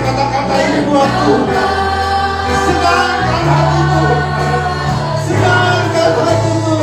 kata-kata ini buat Tuhan. Senangkan hatimu. Senangkan hatimu.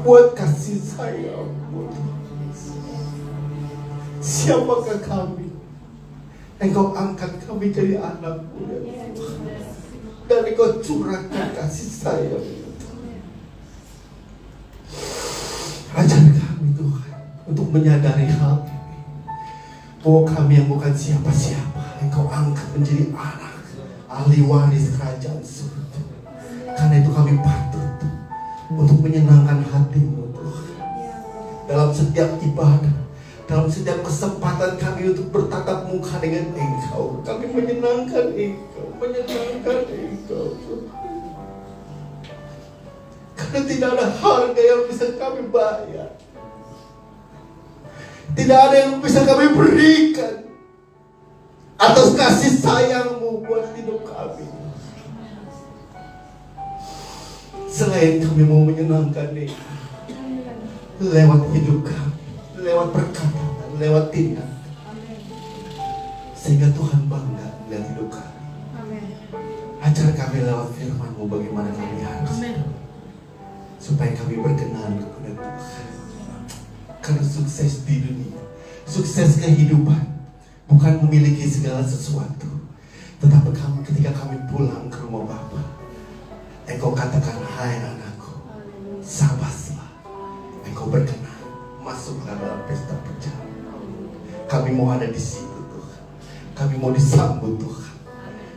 Buat kasih sayang-Mu. Siapakah kami? Engkau angkat kami jadi anak-Mu ya Tuhan. Dan Engkau curahkan kasih sayang. Ajar kami Tuhan untuk menyadari hal ini, bahwa kami yang bukan siapa-siapa Engkau angkat menjadi anak, ahli waris kerajaan surga. Karena itu kami patut untuk menyenangkan hati-Mu Tuhan. Dalam setiap ibadah, dalam setiap kesempatan kami untuk bertatap muka dengan Engkau, kami menyenangkan Engkau, menyenangkan Engkau Tuhan. Karena tidak ada harga yang bisa kami bayar, tidak ada yang bisa kami berikan atas kasih sayang-Mu buat hidup kami, selain kami mau menyenangkan Engkau lewat hidup kami, lewat perkataan, lewat tindakan, sehingga Tuhan bangga melihat hidup kami. Ajar kami lewat firman-Mu bagaimana kami harus hidup, supaya kami berkenan kepada Tuhan. Karena sukses di dunia, sukses kehidupan bukan memiliki segala sesuatu, tetapi ketika kami pulang ke rumah Bapa, Engkau katakan, hai anakku, sabarlah, Engkau berkenan masuk ke dalam pesta perjamuan. Kami mau ada di situ Tuhan. Kami mau disambut Tuhan.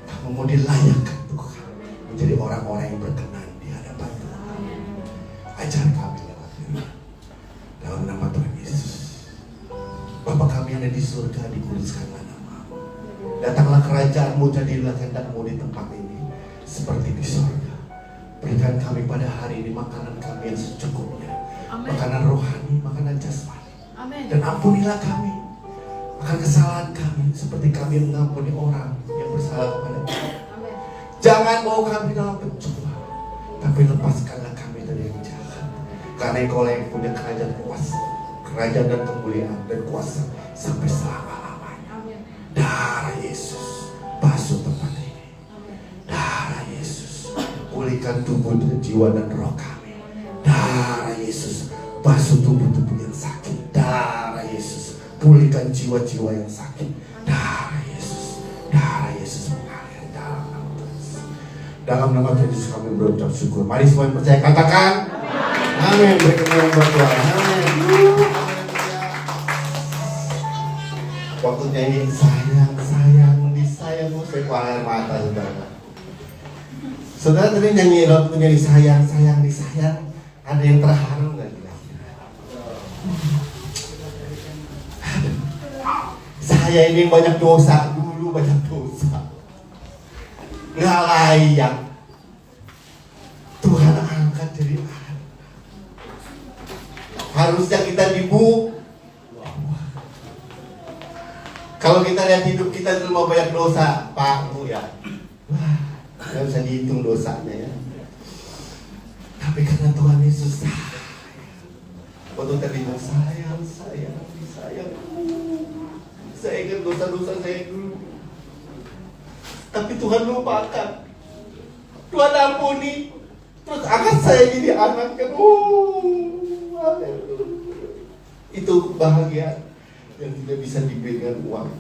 Kami mau dilayakkan Tuhan menjadi orang-orang yang berkenan di hadapan Tuhan. Ajar kami lewat firman. Dalam nama Tuhan Yesus. Bapa kami yang ada di surga, dikuduskanlah nama-Mu. Datanglah kerajaan-Mu, jadilah kehendak-Mu di tempat ini seperti di surga. Berikan kami pada hari ini makanan kami yang secukupnya. Amen. Makanan rohani, makanan jasmani. Amen. Dan ampunilah kami akan kesalahan kami, seperti kami mengampuni orang yang bersalah kepada kami. Amen. Jangan bawa kami dalam pencobaan, tapi lepaskanlah kami dari yang jahat. Karena Engkau yang punya kerajaan kuasa, kerajaan dan kemuliaan dan kuasa sampai selama-lamanya. Darah Yesus basuh tempat ini. Darah Yesus pulihkan tubuh dan jiwa dan roh kami. Darah Yesus basuh tubuh-tubuh yang sakit. Darah Yesus pulihkan jiwa-jiwa yang sakit. Darah Yesus mengalir dalam nama Tuhan. Dalam nama Tuhan Yesus kami berucap syukur. Mari semua yang percaya katakan amin. Beri kemuliaan buat Tuhan. Amin. Waktu nyanyi sayang disayang, saya keluar air mata saudara. Saudara tadi nyanyi waktu nyanyi sayang disayang, ada yang terharu nggak kira-kira? Saya ini banyak dosa dulu, banyak dosa, nggak layak. Tuhan angkat jadi anak. Harusnya kita dibu. Kalau kita lihat hidup kita dulu banyak dosa, Pak Bu ya, wah, nggak bisa dihitung dosanya ya. Tapi karena Tuhan Yesus waktu terima sayang, saya ingat dosa-dosa saya dulu. Tapi Tuhan lupakan, Tuhan ampuni, terus angkat saya jadi anaknya. Itu bahagia yang tidak bisa dibeli dengan uang.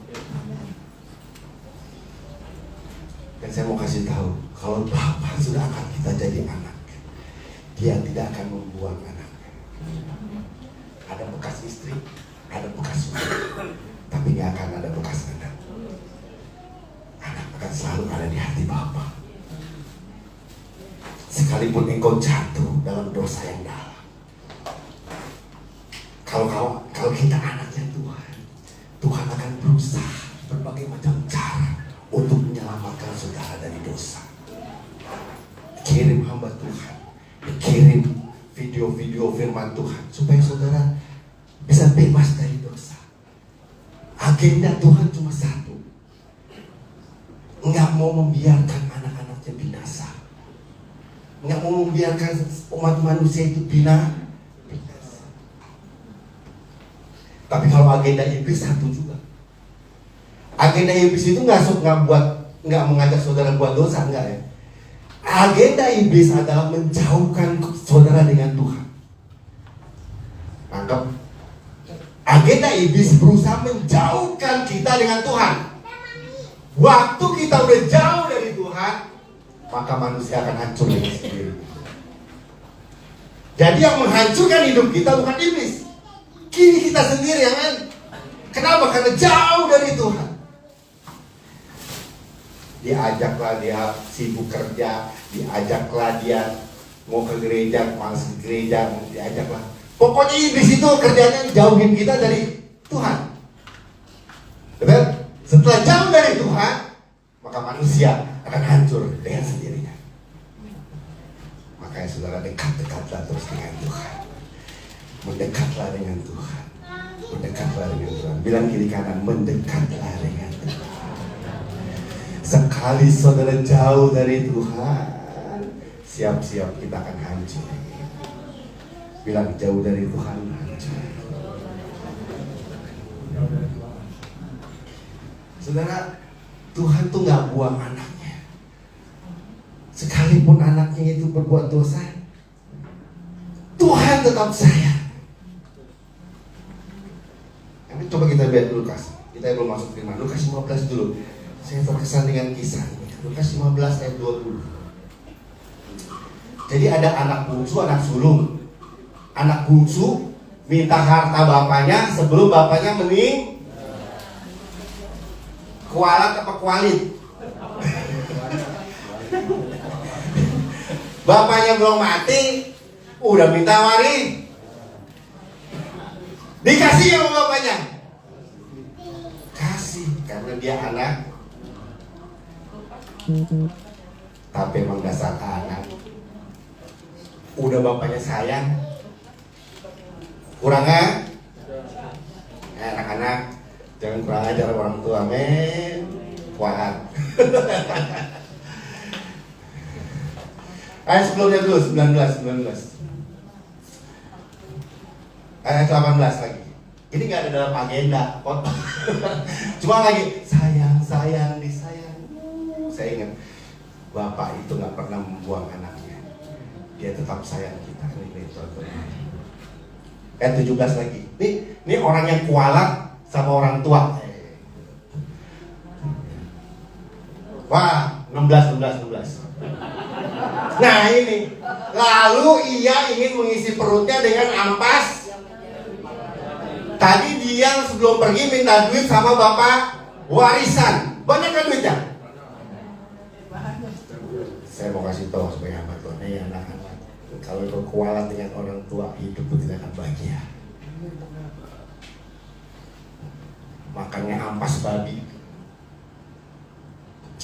Dan saya mau kasih tahu, kalau Bapa sudah angkat kita jadi anak, Dia tidak akan membuang anaknya. Ada bekas istri, ada bekas suami, tapi nggak akan ada bekas anak. selalu ada di hati Bapa. Sekalipun engkau jatuh dalam dosa yang dalam, kalau kita anaknya Tuhan, Tuhan akan berusaha berbagai macam cara untuk menyelamatkan saudara dari dosa. Kirim hamba Tuhan, kirim video-video firman Tuhan supaya saudara bisa bebas dari dosa. Agenda Tuhan cuma satu, nggak mau membiarkan anak-anaknya binasa, nggak mau membiarkan umat manusia itu binasa. Tapi kalau agenda iblis satu juga. Agenda iblis itu nggak mengajak saudara buat dosa, enggak ya. Agenda iblis adalah menjauhkan saudara dengan Tuhan. Anggap agenda iblis berusaha menjauhkan kita dengan Tuhan. Waktu kita udah jauh dari Tuhan, maka manusia akan hancur dengan sendiri. Jadi yang menghancurkan hidup kita bukan iblis, kini kita sendiri, ya kan? Kenapa? Karena jauh dari Tuhan. Diajaklah dia sibuk kerja, diajaklah dia mau ke gereja, malas ke gereja, diajaklah. Pokoknya iblis itu kerjanya jauhin kita dari Tuhan. Betul? Setelah jauh dari Tuhan, maka manusia akan hancur dengan sendirinya. Makanya saudara, dekat-dekatlah terus dengan Tuhan. Mendekatlah dengan Tuhan. Mendekatlah dengan Tuhan. Bilang kiri kanan, mendekatlah dengan Tuhan. Sekali saudara jauh dari Tuhan, siap-siap kita akan hancur. Bilang jauh dari Tuhan, hancur. Saudara, Tuhan tuh gak buang anaknya. Sekalipun anaknya itu berbuat dosa, Tuhan tetap sayang. Nanti coba kita lihat Lukas. Kita belum masuk firman. Lukas 15 dulu. Saya terkesan dengan kisah ini. Lukas 15 ayat 20. Jadi ada anak bungsu, anak sulung. Anak bungsu minta harta bapaknya sebelum bapaknya meninggal. Kualat apa kualit? Bapaknya belum mati, udah minta waris. Dikasih sama bapaknya. Kasih, karena dia anak. Tapi emang dasar anak. Udah bapaknya sayang, kurang kan? Anak-anak jangan kurang ajar orang tua, men. Kuat. Ayat sebelumnya dulu, 19. Ayat 18 lagi. Ini gak ada dalam agenda. Cuma lagi sayang, disayang. Saya ingat Bapak itu gak pernah membuang anaknya. Dia tetap sayang kita. Ayat 17 lagi. Ini orang yang kualat sama orang tua. Wah, 16. Nah ini, lalu ia ingin mengisi perutnya dengan ampas. Tadi dia sebelum pergi minta duit sama bapak warisan. Banyak kan duitnya? Saya mau kasih tahu supaya hamba Tuhan, anak-anak, kalau kau kualat dengan orang tua, hidup itu tidak akan bahagia. Makannya ampas babi.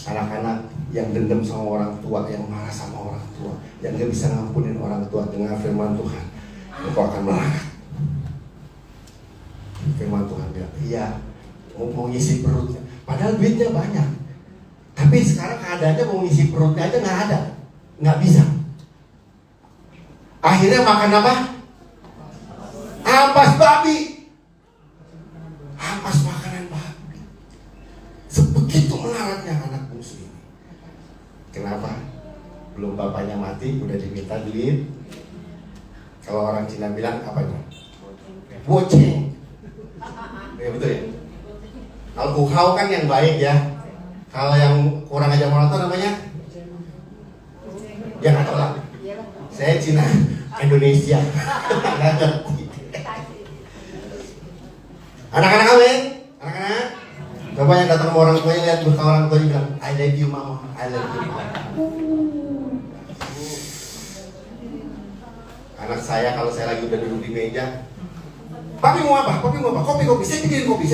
Anak-anak yang dendam sama orang tua, yang marah sama orang tua, yang gak bisa ngampunin orang tua, dengan firman Tuhan, engkau akan melarat. Firman Tuhan bilang, iya, mau ngisi perutnya, padahal duitnya banyak, tapi sekarang keadaannya mau ngisi perutnya aja nggak ada, nggak bisa. Akhirnya makan apa? Ampas babi. Ampas makanan babi. Sebegitu melaratnya anak bungsu ini. Kenapa? Belum bapaknya mati, udah diminta duit. Kalau orang Cina bilang apanya? Boceng. Ya betul ya. Kalau buhau kan yang baik ya. Kalau yang kurang ajar orang tua namanya? Ya nggak tahu lah. Saya Cina, Indonesia. Anak-anak kawin, anak-anak. Coba yang datang sama orang tuanya lihat muka orang tua bilang, I love you mama, I love you mama. Anak saya kalau saya lagi udah duduk di meja, papi mau apa? Papi mau apa? Kopi, saya bikin kopi.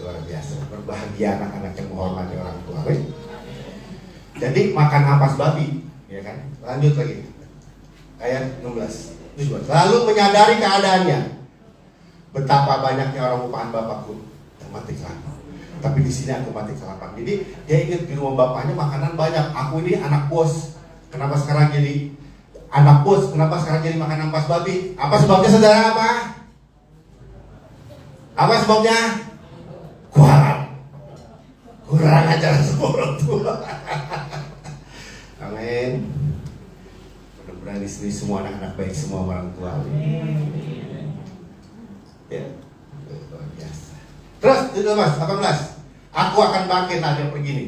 Luar biasa, berbahagia anak-anak yang menghormati orang tua. Jadi makan ampas babi, ya kan? Lanjut lagi. Ayat 16. Lalu menyadari keadaannya, betapa banyaknya orang upahan bapakku yang mati kelaparan. Tapi di sini aku mati kelaparan. Jadi dia ingat di rumah bapaknya makanan banyak. Aku ini anak bos. Kenapa sekarang jadi anak bos? Kenapa sekarang jadi makan ampas babi? Apa sebabnya saudara? Apa sebabnya? Kurang ajar sama orang tua. Amin. Mudah-mudahan di sini semua anak-anak baik, semua orang tua. Ya, luar biasa. Terus itu mas, 18. Aku akan bangkit, nah dia pergi nih.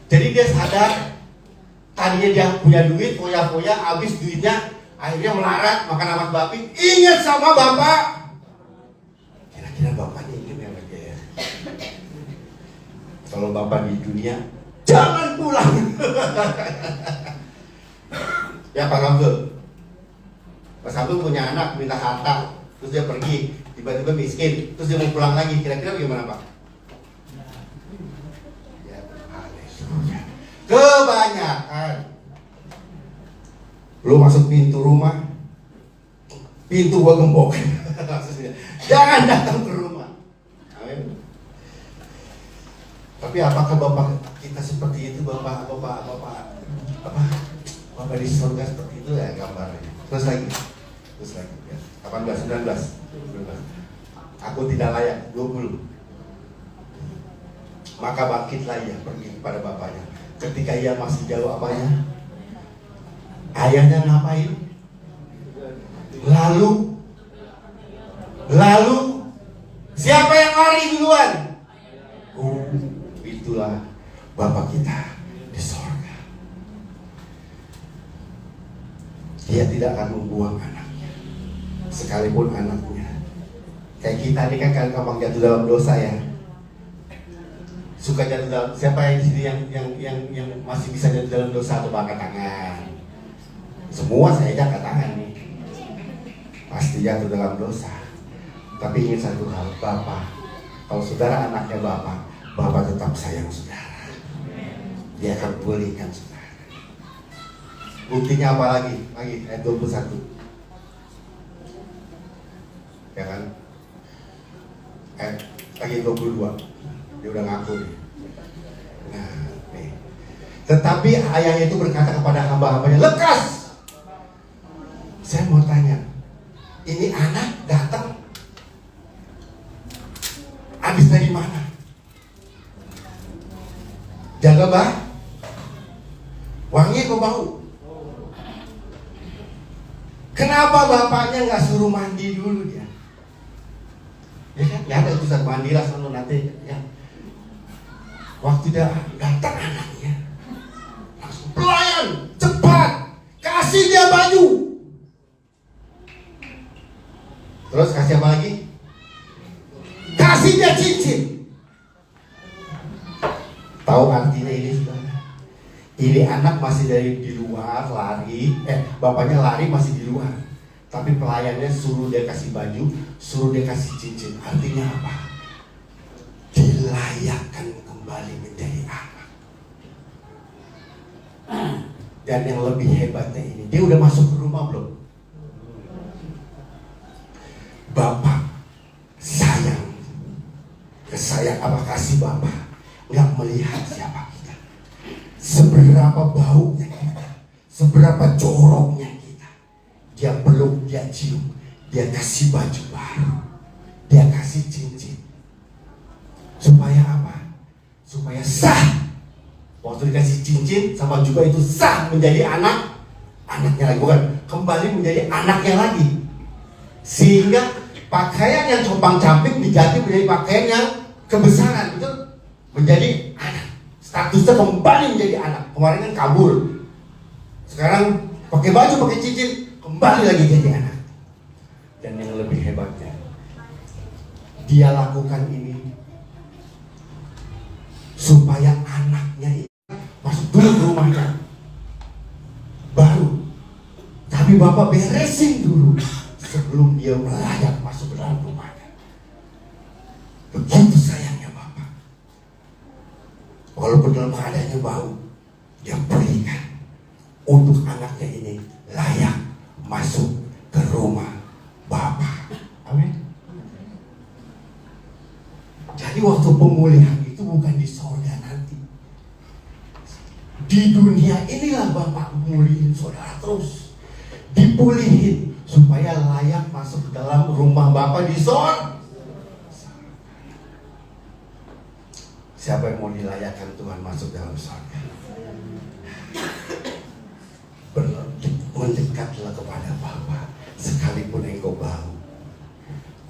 Jadi dia sadar tadinya dia punya duit, foya-foya, habis duitnya, akhirnya melarat makan ampas babi. Ingat sama bapak. Kira-kira bapaknya ingat yang lagi ya. Kalau bapak di dunia, jangan pulang. Ya Pak Abdul. Pak Abdul punya anak minta harta, terus dia pergi, tiba-tiba miskin, terus dia mau pulang lagi. Kira-kira bagaimana Pak? Ya, kebanyakan lu masuk pintu rumah, pintu gua gembok. Jangan datang ke rumah. Amin. Tapi apakah bapak kita seperti itu, bapak di surga seperti itu ya gambarnya. Terus lagi ya. 18, 19. Aku tidak layak, 20. Maka bangkitlah ia pergi kepada bapaknya. Ketika ia masih jauh apanya? Ayahnya ngapain? Lalu siapa yang lari duluan? Itulah Bapak kita di sorga. Dia tidak akan membuang anaknya, sekalipun anaknya. Kayak kita ini kan gampang jatuh dalam dosa ya. Suka jatuh dalam, siapa yang di sini yang masih bisa jatuh dalam dosa atau angkat tangan? Semua saya angkat tangan nih. Pasti jatuh dalam dosa. Tapi ingat satu hal, Bapak, kalau saudara anaknya Bapak tetap sayang saudara. Dia akan pulihkan saudara. Buktinya apa lagi? Ayat 21. Ya kan? Ayat 22. Dia udah ngaku nih. Nah, nih. Tetapi ayahnya itu berkata kepada hamba-hambanya, lekas. Saya mau tanya, ini anak datang habis dari mana? Jaga wangi atau bau? Kenapa bapaknya nggak suruh mandi dulu dia? Ya kan? Ya ada urusan mandi lah selalu nanti. Ya. Waktu dia datang anaknya, langsung pelayan cepat kasih dia baju. Terus kasih apa lagi? Kasih dia cincin. Tahu artinya ini saudara? Ini anak masih dari di luar lari, bapaknya lari masih di luar. Tapi pelayannya suruh dia kasih baju, suruh dia kasih cincin. Artinya apa? Dilayakkan kembali menjadi anak. Dan yang lebih hebatnya ini, dia udah masuk ke rumah belum? Bapak sayang, kasih Bapak nggak melihat siapa kita, seberapa baunya kita, seberapa joroknya kita. Dia peluk, dia cium, dia kasih baju baru, dia kasih cincin. Supaya apa? Supaya sah. Waktu dikasih cincin sama juga itu sah menjadi anaknya lagi, bukan kembali menjadi anaknya lagi. Sehingga pakaian yang compang-camping diganti menjadi pakaian yang kebesaran, itu menjadi anak. Statusnya kembali menjadi anak. Kemarin kan kabur, sekarang pakai baju, pakai cincin, kembali lagi jadi anak. Dan yang lebih hebatnya, dia lakukan ini supaya anaknya masuk dulu ke rumahnya. Baru. Tapi Bapak beresin dulu sebelum dia melayang masuk ke dalam rumahnya. Begitu sayangnya Bapak. Walaupun dalam keadaannya bau, dia berikan untuk anaknya ini layak masuk ke rumah Bapak. Amin. Jadi waktu pemulihan itu bukan di sorga nanti. Di dunia inilah Bapak mulihin saudara terus. Dipulihin supaya layak masuk ke dalam rumah Bapak di sorga. Siapa yang mau dilayakkan Tuhan masuk dalam sorga? Mendekatlah kepada Bapa sekalipun engkau bau.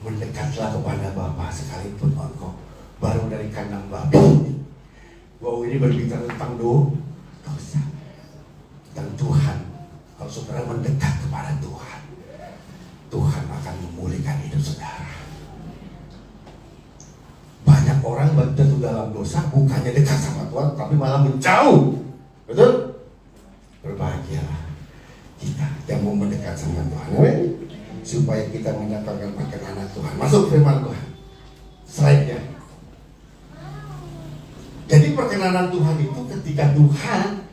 Mendekatlah kepada Bapa sekalipun engkau baru dari kandang babi. Bau ini berbicara tentang dosa, tentang Tuhan. Kalau saudara mendekat kepada Tuhan, Tuhan akan memulihkan hidup saudara. Banyak orang jatuh dalam dosa, bukannya dekat sama Tuhan, tapi malah menjauh. Betul? Berbahagialah kita yang mau mendekat sama Tuhan, amin. Supaya kita mendapatkan perkenanan Tuhan. Masuk firman Tuhan. Slide-nya. Jadi perkenanan Tuhan itu ketika Tuhan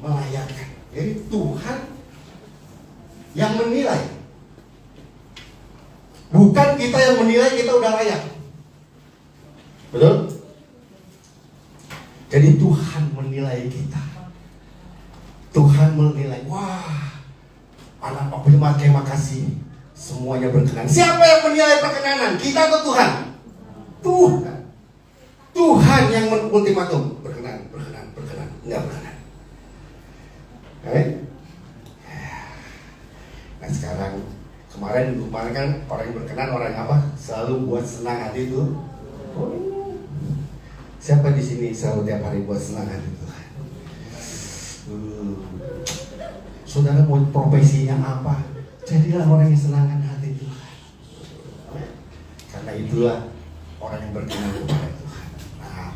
melayakkan. Jadi Tuhan yang menilai. Bukan kita yang menilai kita udah layak. Betul? Jadi Tuhan menilai kita. Tuhan menilai, wah, anak Pak Prima terima kasih, semuanya berkenan. Siapa yang menilai perkenanan? Kita atau Tuhan? Tuhan. Tuhan yang ultimatum, berkenan, enggak berkenan. Nah sekarang, kemarin kan orang yang berkenan, orang yang apa? Selalu buat senang hati itu. Siapa di sini selalu tiap hari buat senang hati Tuhan? Saudara mau profesinya apa? Jadilah orang yang senangkan hati Tuhan. Karena itulah orang yang berkenan kepada Tuhan. Nah,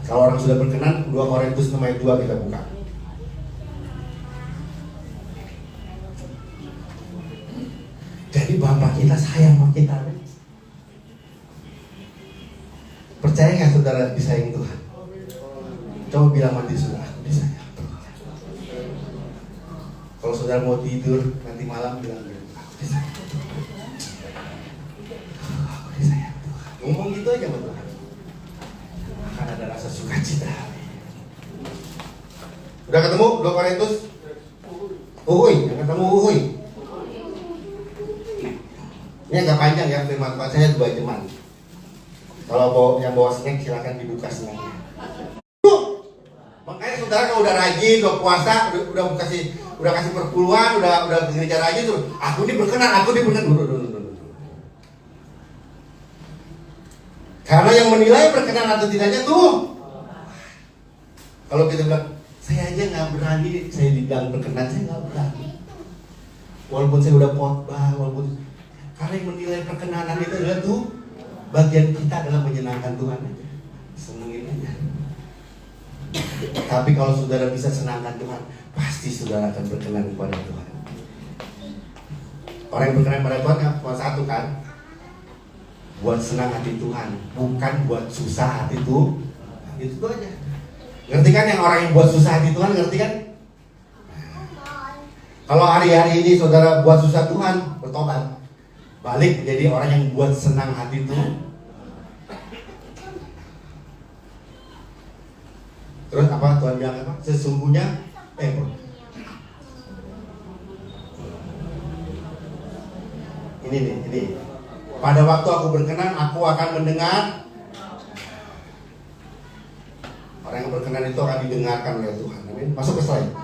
kalau orang sudah berkenan, 2 Korintus 6 ayat 2 kita buka. Jadi Bapak kita sayang sama kita. Percaya nggak saudara disayang Tuhan? Coba bilang mati saudara, aku disayang. Kalau saudara mau tidur nanti malam bilang aku disayang. Aku disayang Tuhan. Ngomong gitu aja sama Tuhan. Akan ada rasa sukacita. Udah ketemu 2 Korintus? Uhuy, yang ketemu uhuy. Ini agak panjang ya firman Tuhan, saya 2 jaman. Kalau yang bawa snack silakan dibuka snacknya. Makanya saudara kalau udah rajin, udah puasa, udah kasih perpuluhan, udah gereja rajin tuh, aku ini berkenan. Karena yang menilai berkenan atau tidaknya tuh. Kalau kita bilang, saya aja nggak berani, saya dibilang berkenan, saya nggak berani. Walaupun saya udah khotbah, karena yang menilai perkenanan itu adalah tuh bagian kita adalah menyenangkan Tuhan aja, senengin aja. Tapi kalau saudara bisa senangkan Tuhan, pasti saudara akan berkenan kepada Tuhan. Orang yang berkenan kepada Tuhan cuma satu kan, buat senang hati Tuhan, bukan buat susah hati Tuhan. Itu tuh aja. Ngerti kan yang orang yang buat susah hati Tuhan, ngerti kan? Kalau hari-hari ini saudara buat susah Tuhan, bertobat, balik menjadi orang yang buat senang hati Tuhan. Terus apa Tuhan bilang apa? Sesungguhnya ini. Pada waktu aku berkenan, aku akan mendengar. Orang yang berkenan itu akan didengarkan oleh Tuhan. Amin. Masuk ke slide.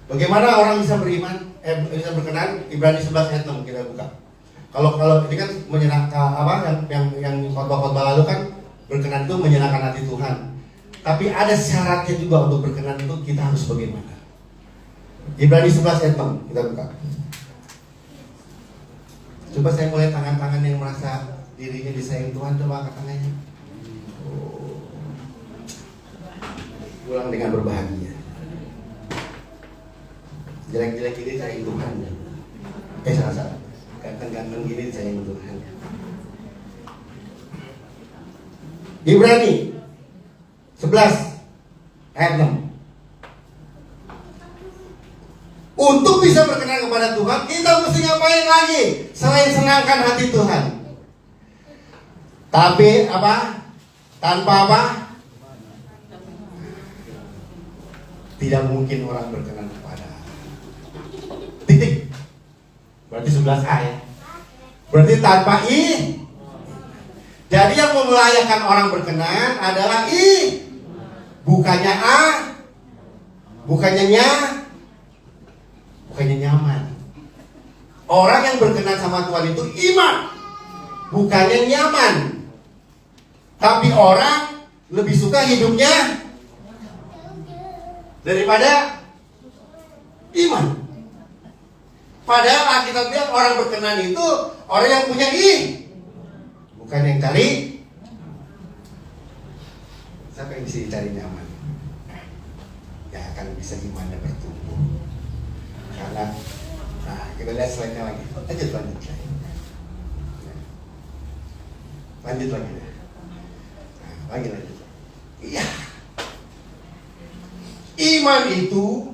Bagaimana orang bisa beriman? Bisa berkenan? Ibrani 11 ayat 6 kita buka. Kalau ini kan menyenangkan apa yang khotbah-khotbah lalu kan berkenan itu menyenangkan hati Tuhan. Tapi ada syaratnya juga untuk berkenan itu kita harus bagaimana? Ibrani 11 ayat 6 kita buka. Coba saya mulai tangan-tangan yang merasa dirinya disayang Tuhan, coba angkat tangannya. Oh. Pulang dengan berbahagia. Jelek-jelek ini sayang Tuhan. Salah-salah. Ganteng-ganteng gini sayang Tuhan. Ibrani 11 ayat 6. Untuk bisa berkenan kepada Tuhan, kita mesti ngapain lagi selain senangkan hati Tuhan? Tapi apa? Tanpa apa? Tidak mungkin orang berkenan kepada titik. Berarti 11 ayat. Berarti tanpa i. Jadi yang memelayakan orang berkenan adalah i. Bukannya a. Bukannya nya. Bukannya nyaman. Orang yang berkenan sama Tuhan itu iman, bukannya nyaman. Tapi orang lebih suka hidupnya daripada iman. Padahal Alkitab bilang orang berkenan itu orang yang punya bukan yang cari. Siapa yang bisa cari nyaman? Ya akan bisa imannya bertumbuh. Karena, nah kita lihat slide-nya lagi. Lanjut lagi. Nah, lanjut. Iya. Iman itu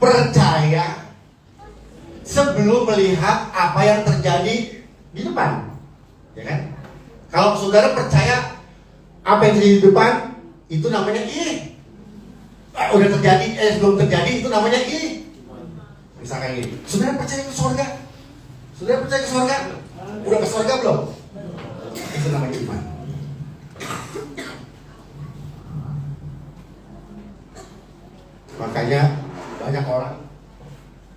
percaya sebelum melihat apa yang terjadi di depan, ya kan? Kalau saudara percaya apa yang terjadi di depan, itu namanya udah terjadi, sebelum terjadi itu namanya Misalkan gini, saudara percaya ke surga? Saudara percaya ke surga? Udah ke surga belum? Itu namanya iman. Makanya banyak orang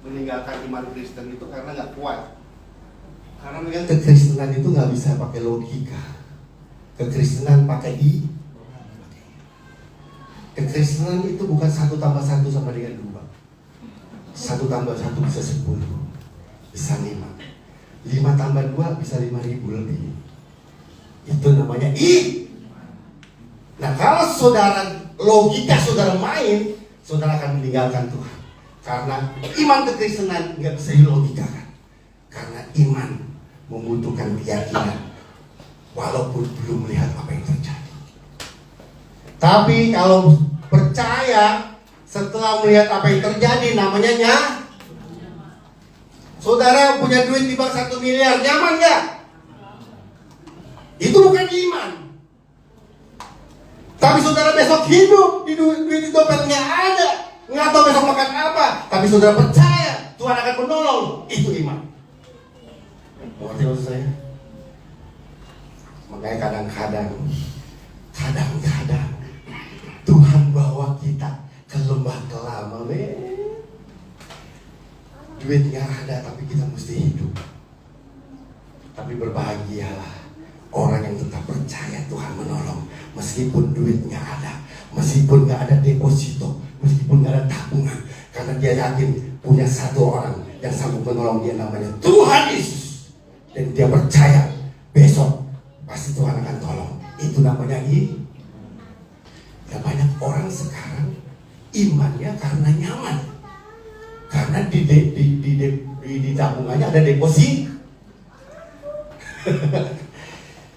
meninggalkan iman Kristen itu karena nggak kuat. Karena melihat kekristenan itu nggak bisa pakai logika. Kekristenan pakai Kekristenan itu bukan 1 tambah 1 sama dengan 2. 1 tambah 1 bisa 10, bisa 5. 5 tambah 2 bisa 5.000 lebih. Itu namanya Nah kalau logika saudara main, saudara akan meninggalkan Tuhan. Karena iman kekristenan nggak bisa dilogikakan. Karena iman membutuhkan keyakinan, walaupun belum melihat apa yang terjadi. Tapi kalau percaya setelah melihat apa yang terjadi, namanya saudara punya duit di bank 1 miliar, nyaman gak? Itu bukan iman. Tapi saudara besok hidup, duit di dompetnya ada, nggak tahu besok makan apa, tapi saudara percaya Tuhan akan menolong, itu iman. Mengerti maksud saya? Makanya kadang-kadang Tuhan bawa kita ke lembah kelam, duit nggak ada tapi kita mesti hidup. Tapi berbahagialah orang yang tetap percaya Tuhan menolong, meskipun duit nggak ada, meskipun nggak ada deposito, meskipun nggak ada tabungan, karena dia yakin punya satu orang yang sanggup menolong dia, namanya Tuhan Yesus, dan dia percaya besok pasti Tuhan akan tolong. Itu namanya Ya banyak orang sekarang imannya karena nyaman, karena di tabungannya ada deposito.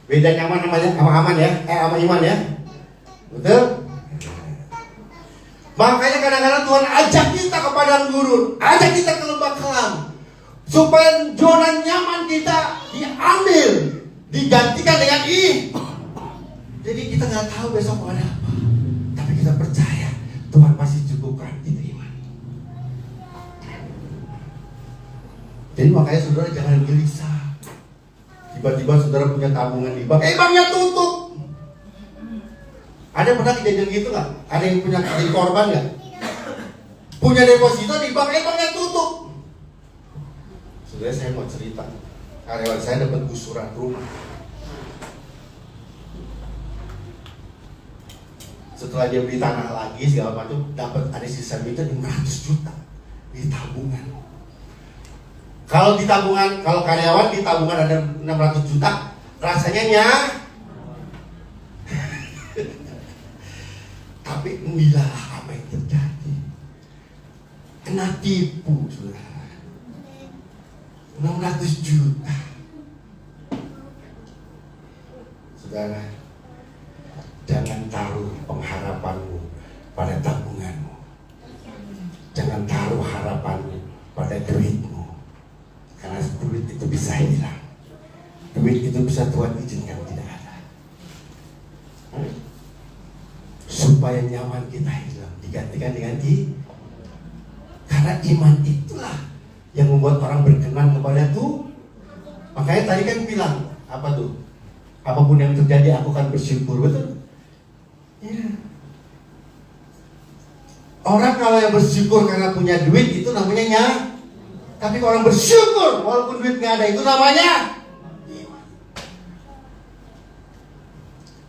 Beda nyaman sama aman ya, sama iman ya, betul? Makanya kadang-kadang Tuhan ajak kita ke padang gurun, ajak kita ke lembah kelam, supaya zona nyaman kita diambil, digantikan dengan Jadi kita nggak tahu besok mau ada apa, tapi kita percaya Tuhan pasti cukupkan. Itu iman. Jadi makanya saudara jangan gelisah. Tiba-tiba saudara punya tabungan di bank, banknya tutup. Ada pernah kejadian gitu nggak? Ada yang punya jadi korban nggak? Punya deposito di bank, banknya tutup. Saudara, saya mau cerita, karyawan saya dapat gusuran rumah. Setelah dia beli tanah lagi segala macam, dapat ada sisa duitnya 500 juta di tabungan. Kalau di tabungan, kalau karyawan di tabungan ada 600 juta, rasanya tapi inilah apa yang terjadi. Kena tipu, saudara. 600 juta. Saudara, jangan taruh pengharapanmu pada tabunganmu. Jangan taruh harapanmu pada duitmu. Karena duit itu bisa hilang. Duit itu bisa Tuhan izinkan tidak ada. Supaya nyaman kita hilang, digantikan dengan karena iman itulah yang membuat orang berkenan kepada Tuhan. Makanya tadi kan bilang, apa tuh? Apapun yang terjadi aku akan bersyukur, betul? Ya. Orang kalau yang bersyukur karena punya duit itu namanya tapi kalau orang bersyukur walaupun duit nggak ada itu namanya iman.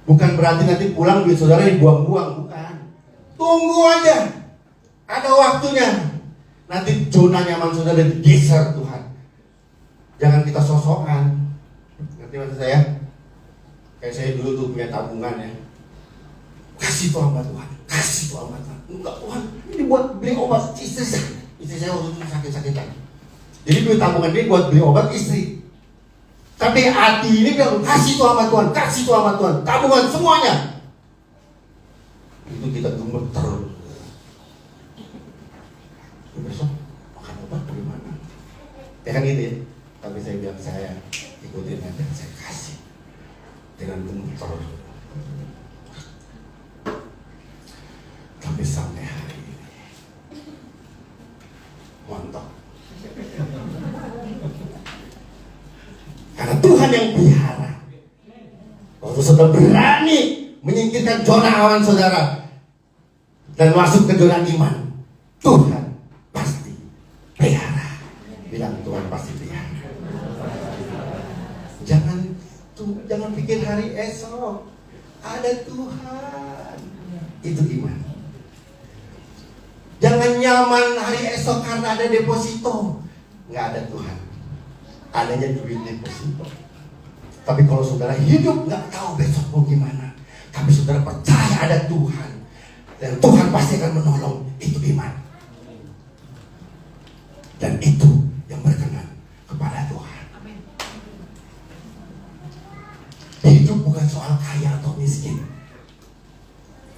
Bukan berarti nanti pulang duit saudara dibuang-buang, bukan. Tunggu aja, ada waktunya. Nanti zona nyaman saudara digeser Tuhan. Jangan kita sosokan. Ngerti maksud saya? Kayak saya dulu tuh punya tabungan ya. Kasih Tuhan buat Tuhan, kasih Tuhan buat Tuhan. Enggak Tuhan, ini buat beli obat istri saya. Istri saya waktu itu sakit-sakitan. Jadi duit tabungan ini buat beli obat istri. Tapi hati ini bilang kasih Tuhan buat Tuhan, kasih Tuhan buat Tuhan. Tabungan semuanya. Itu kita gemeter. Besok makan obat bagaimana? Ya kan gitu ya. Tapi saya bilang saya ikutin aja, saya kasih dengan gemeter. Tapi sampai hari ini mantap. Karena Tuhan yang pelihara. Waktu saudara berani menyingkirkan zona awan saudara dan masuk ke zona iman, Tuhan pasti pelihara. Bilang Tuhan pasti pelihara. Jangan pikir hari esok ada Tuhan. Itu iman. Jangan nyaman hari esok karena ada deposito. Nggak ada Tuhan. Adanya duit deposito. Tapi kalau saudara hidup nggak tahu besok mau gimana, tapi saudara percaya ada Tuhan dan Tuhan pasti akan menolong. Itu iman. Dan itu yang berkenan kepada Tuhan. Hidup bukan soal kaya atau miskin.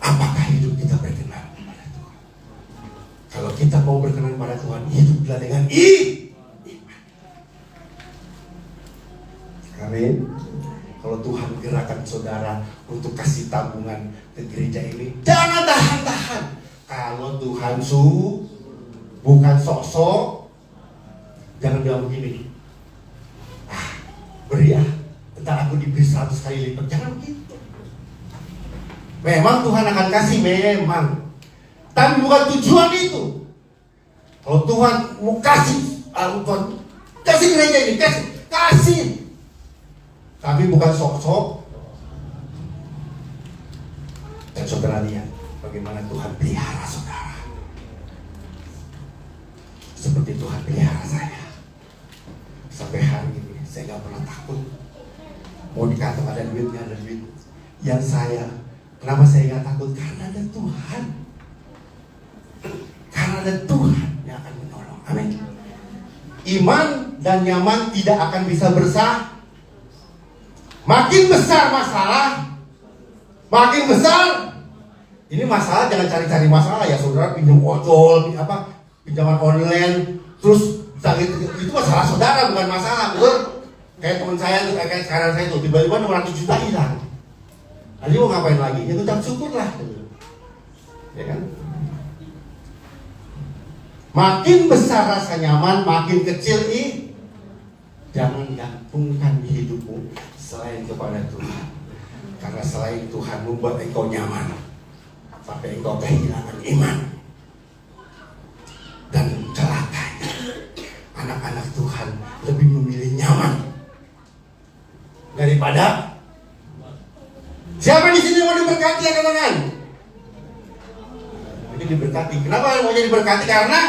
Apakah hidup kita berkenan kepada Tuhan? Kalau kita mau berkenan pada Tuhan, hiduplah dengan iman. Amin. Kalau Tuhan gerakan saudara untuk kasih tabungan ke gereja ini, jangan tahan-tahan. Kalau Tuhan bukan sok-sok, jangan bilang begini, beri ntar aku diberi 100 kali lipat. Jangan begitu. Memang Tuhan akan kasih, memang. Tapi bukan tujuan itu. Kalau Tuhan mau kasih, Tuhan kasih gereja ini, kasih. Tapi bukan sok-sok. Dan saudara lihat bagaimana Tuhan pelihara saudara. Seperti Tuhan pelihara saya. Sampai hari ini saya gak pernah takut. Mau dikatakan ada duit, gak ada duit. Yang kenapa saya gak takut? Karena ada Tuhan. Karena ada Tuhan yang akan menolong. Amin. Iman dan nyaman tidak akan bisa bersama. Makin besar masalah, makin besar. Ini masalah jangan cari-cari masalah ya saudara, pinjam ojol, pinjaman online, terus itu masalah saudara bukan masalah, betul? Kayak teman saya tuh, kayak sekarang saya tuh tiba-tiba 200 juta hilang. Nanti mau ngapain lagi? Ya ucap syukur lah. Ya kan? Makin besar rasa nyaman, makin kecil jangan gantungkan hidupmu selain kepada Tuhan. Karena selain Tuhan membuat engkau nyaman, sampai engkau kehilangan iman. Dan celakanya anak-anak Tuhan lebih memilih nyaman daripada. Siapa di sini mau diberkati ya katakan? Ini diberkati. Kenapa mau jadi diberkati? Karena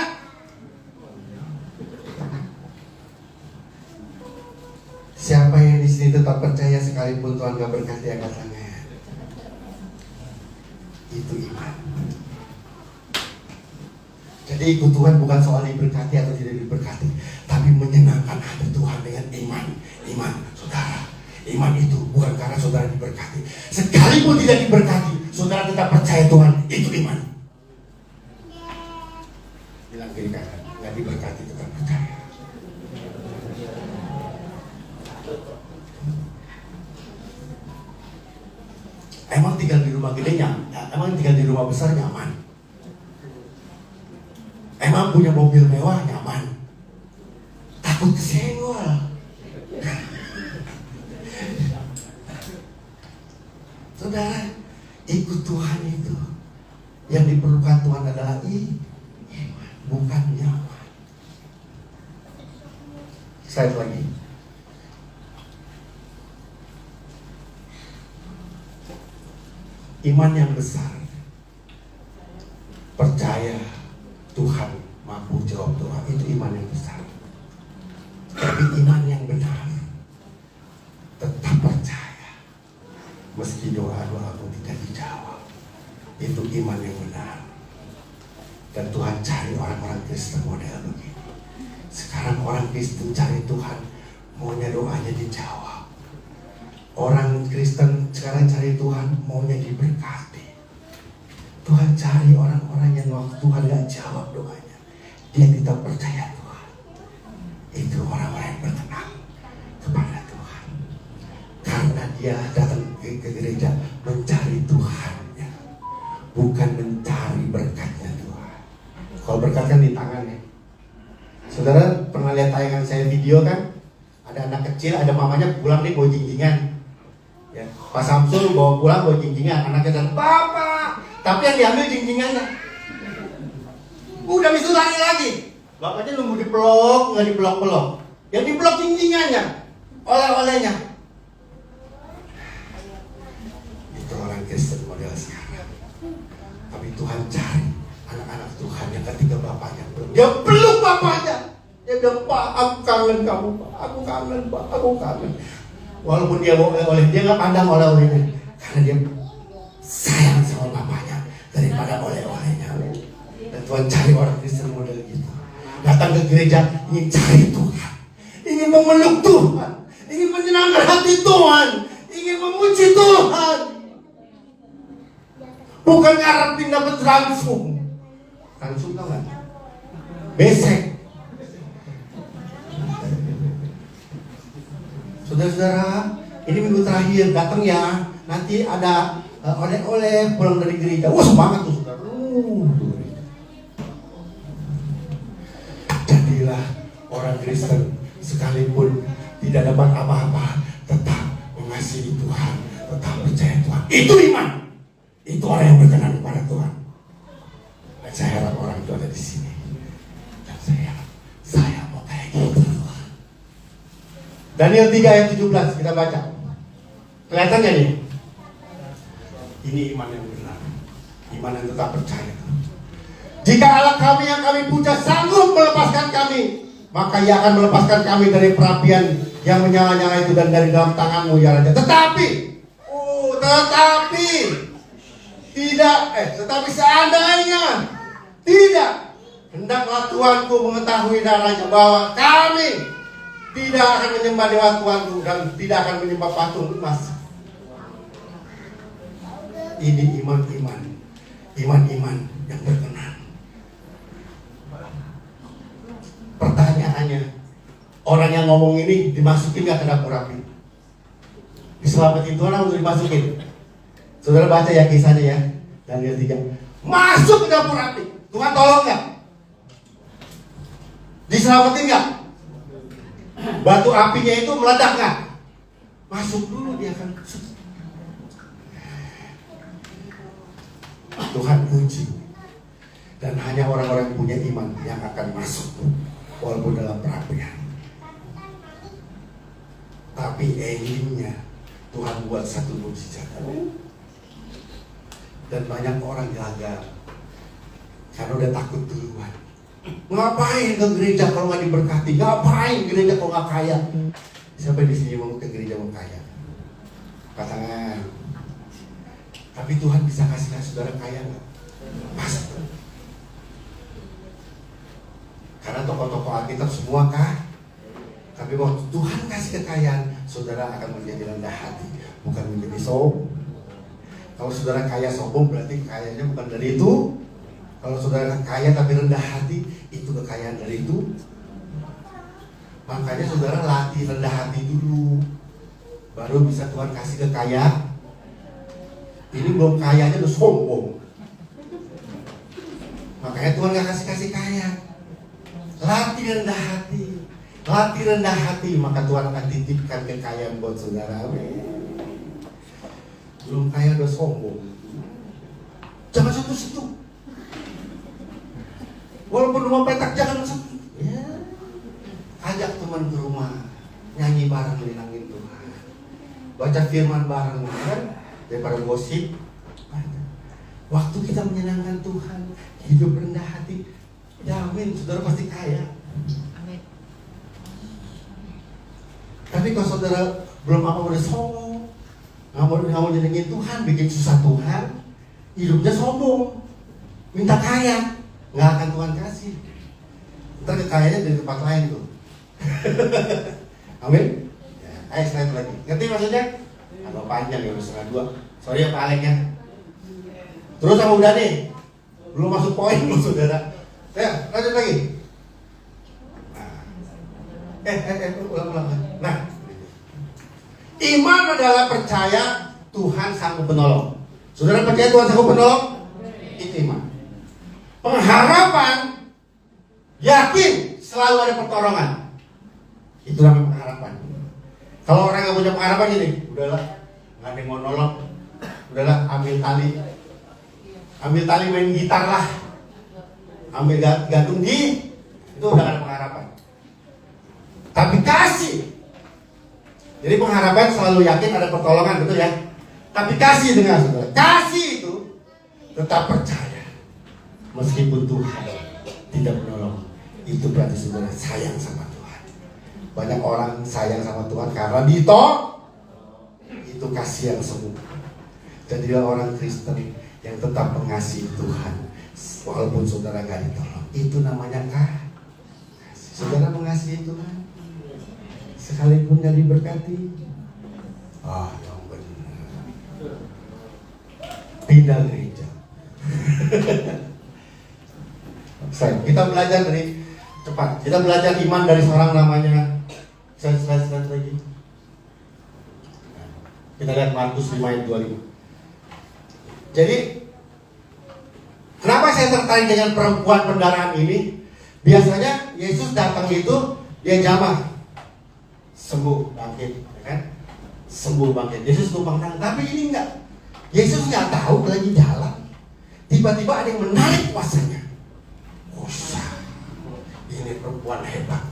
masih tetap percaya sekalipun Tuhan gak berkati angkat tangan. Itu iman. Jadi ikut Tuhan bukan soal diberkati atau tidak diberkati, tapi menyenangkan hati Tuhan dengan iman. Iman, saudara. Iman itu bukan karena saudara diberkati. Sekalipun tidak diberkati, saudara tetap percaya Tuhan. Itu iman. Bilang kiri kanan, nggak diberkati tetap percaya. Emang tinggal di rumah gedenya, emang tinggal di rumah besar nyaman. Emang punya mobil mewah nyaman. Takut kesenggol. Saudara, ikut Tuhan itu yang diperlukan Tuhan adalah iman, bukan nyaman. Slide lagi. Iman yang besar, percaya Tuhan mampu jawab doa, itu iman yang besar. Tapi iman yang benar, tetap percaya meski doa-doamu tidak dijawab, itu iman yang benar. Dan Tuhan cari orang-orang Kristen model begini. Sekarang orang Kristen cari Tuhan, maunya doanya dijawab. Orang Kristen sekarang cari Tuhan, maunya diberkati. Tuhan cari orang-orang yang waktu Tuhan gak jawab doanya, dia tidak percaya Tuhan. Itu orang-orang yang berkenan kepada Tuhan, karena dia datang ke gereja mencari Tuhan, bukan mencari berkatnya Tuhan. Kalau berkat kan di tangan ya. Saudara pernah lihat tayangan saya video kan? Ada anak kecil, ada mamanya pulang nih bawa jinggingan. Ya, Pak Samsul bawa pulang bawa jinggingan, anaknya dan Bapak, tapi yang diambil jinggingannya. Udah bisa lari lagi. Bapaknya nunggu dipelok, nggak dipelok-pelok. Yang dipelok jinggingannya, oleh-olehnya. Itu orang Kristen model sekarang. Tapi Tuhan cari anak-anak Tuhan yang ketika bapaknya belum, dia peluk bapaknya. Dia bilang, Pak, aku kangen kamu, Pak. Aku kangen, Pak. Aku kangen. Walaupun dia oleh-oleh, dia nggak pandang oleh-olehnya, karena dia sayang sama bapaknya daripada oleh-olehnya. Dan Tuhan cari orang Kristen model gitu. Datang ke gereja ingin cari Tuhan, ingin memeluk Tuhan, ingin menyenangkan hati Tuhan, ingin memuji Tuhan. Bukan ngarepin dapat langsung. Langsung tau gak? Besek. Saudara-saudara, ini minggu terakhir datang ya. Nanti ada oleh-oleh pulang dari gereja. Wah semangat tuh saudara. Jadilah orang Kristen sekalipun tidak dapat apa-apa, tetap mengasihi Tuhan, tetap percaya Tuhan. Itu iman. Itu orang yang berkenan kepada Tuhan. Dan saya harap orang itu ada di sini. Dan saya mau kayak gitu. Daniel 3 ayat 17 kita baca. Kelihatan gak nih? Ini iman yang benar, iman yang tetap percaya. Jika Allah kami yang kami puja sanggup melepaskan kami, maka Ia akan melepaskan kami dari perapian yang menyala-nyala itu dan dari dalam tanganmu ya Raja. Tetapi tetapi seandainya tidak, hendaklah Tuanku mengetahui dan Raja bahwa kami tidak akan menyembah dewa Tuanku dan tidak akan menyembah patung emas. Ini iman-iman yang berkenan. Pertanyaannya, orang yang ngomong ini dimasukin gak ke dapur api? Diselamatin Tuhan atau dimasukin? Saudara baca ya kisahnya ya, Daniel 3. Masuk ke dapur api, Tuhan tolong gak? Diselamatin gak? Batu apinya itu meledak gak? Masuk dulu dia akan. Tuhan uji. Dan hanya orang-orang yang punya iman yang akan masuk, walaupun dalam perapian. Tapi endingnya Tuhan buat satu mukjizat. Dan banyak orang gagal karena udah takut duluan. Ngapain ke gereja kalau nggak diberkati? Ngapain gereja kalau nggak kaya? Siapa di sini mau ke gereja mau kaya? Pasangan. Tapi Tuhan bisa kasih saudara kaya nggak? Pasti. Karena tokoh-tokoh Alkitab semua kah? Tapi waktu Tuhan kasih kekayaan, saudara akan menjadi rendah hati, bukan menjadi sombong. Kalau saudara kaya sombong, berarti kayanya bukan dari itu. Kalau saudara kaya tapi rendah hati, itu kekayaan dari itu. Makanya saudara latih rendah hati dulu, baru bisa Tuhan kasih kekayaan. Ini belum kayanya udah sombong. Makanya Tuhan gak kasih kaya. Latih rendah hati. Latih rendah hati, maka Tuhan akan titipkan kekayaan buat saudara. Belum kaya udah sombong. Jangan situ-situ. Walaupun rumah petak jangan situ. Ya. Ajak teman ke rumah, nyanyi bareng menyenangin Tuhan, baca firman bareng, kan? Daripada gosip. Waktu kita menyenangkan Tuhan, hidup rendah hati, jamin saudara pasti kaya. Tapi kalau saudara belum apa udah sombong, nggak mau nyenengin Tuhan, bikin susah Tuhan, hidupnya sombong, minta kaya, nggak akan Tuhan kasih. Ntar kekayaannya dari tempat lain tuh. Amin. Ya, ayo slide lagi. Ngerti maksudnya? Agak panjang ya, udah setengah 2. Sorry ya Pak Alek ya. Terus sama udah nih, belum masuk poin loh saudara. Ya, lanjut lagi. Ulang. Nah, iman adalah percaya Tuhan sanggup menolong. Saudara percaya Tuhan sanggup menolong? Itu iman. Pengharapan, yakin selalu ada pertolongan. Itu namanya pengharapan. Kalau orang yang punya pengharapan ini, udahlah, nggak ada yang mau nolong, udahlah ambil tali main gitar lah, ambil gantung di, itu udah ada pengharapan. Tapi kasih. Jadi pengharapan selalu yakin ada pertolongan, betul ya? Tapi kasih dengan saudara. Kasih itu tetap percaya. Meskipun Tuhan tidak menolong, itu berarti saudara sayang sama Tuhan. Banyak orang sayang sama Tuhan karena itu kasih yang semu. Jadilah orang Kristen yang tetap mengasihi Tuhan walaupun saudara gak ditolong. Itu namanya kasih. Saudara mengasihi Tuhan sekalipun gak diberkati, yang benar, pindah gereja. Kita belajar dari cepat. Kita belajar iman dari seorang namanya. Slide lagi. Kita lihat Markus 5 ayat 25. Jadi kenapa saya tertarik dengan perempuan pendarahan ini? Biasanya Yesus datang itu dia jamah sembuh bangkit, ya kan? Sembuh bangkit. Yesus tumpang tangan. Tapi ini enggak. Yesus nggak tahu lagi jalan. Tiba-tiba ada yang menarik kuasanya. Ini perempuan hebat,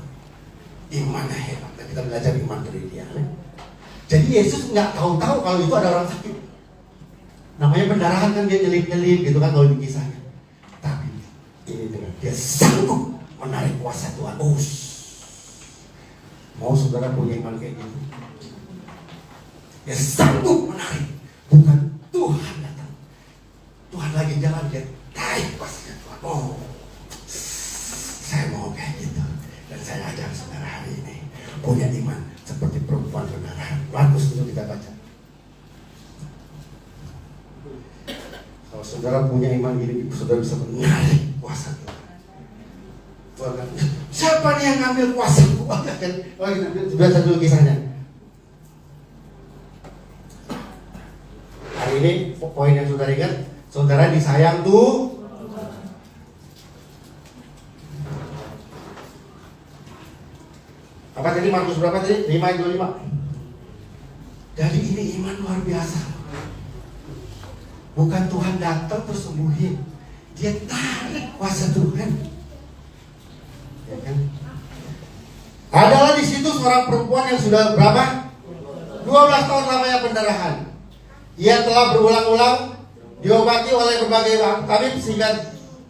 imannya hebat. Kita belajar iman dari dia. Jadi Yesus nggak tahu-tahu kalau itu ada orang sakit. Namanya pendarahan kan dia nyelip-nyelip gitu kan kalau di kisahnya. Tapi ini dengan dia sanggup menarik kuasa Tuhan. Mau saudara punya iman kayak gitu? Dia sanggup menarik. Bukan Tuhan datang, Tuhan lagi jalan dia tarik kuasanya Tuhan. Saya mau kayak gitu. Dan saya ajak saudara hari ini punya iman seperti perempuan pendarahan. Bagus untuk kita baca. Kalau saudara punya iman gini, saudara bisa menarik kuasa Tuhan. Tuhan, siapa nih yang ngambil kuasa Tuhan? Baca dulu kisahnya. Hari ini poin yang saudara ingat, saudara disayang tuh. Apa tadi Markus berapa tadi? 5 ayat 25. Jadi ini iman luar biasa. Bukan Tuhan datang terus sembuhin, dia tarik kuasa Tuhan. Ya kan? Adalah di situ seorang perempuan yang sudah berapa? 12 tahun lamanya pendarahan. Ia telah berulang-ulang diobati oleh berbagai tabib sehingga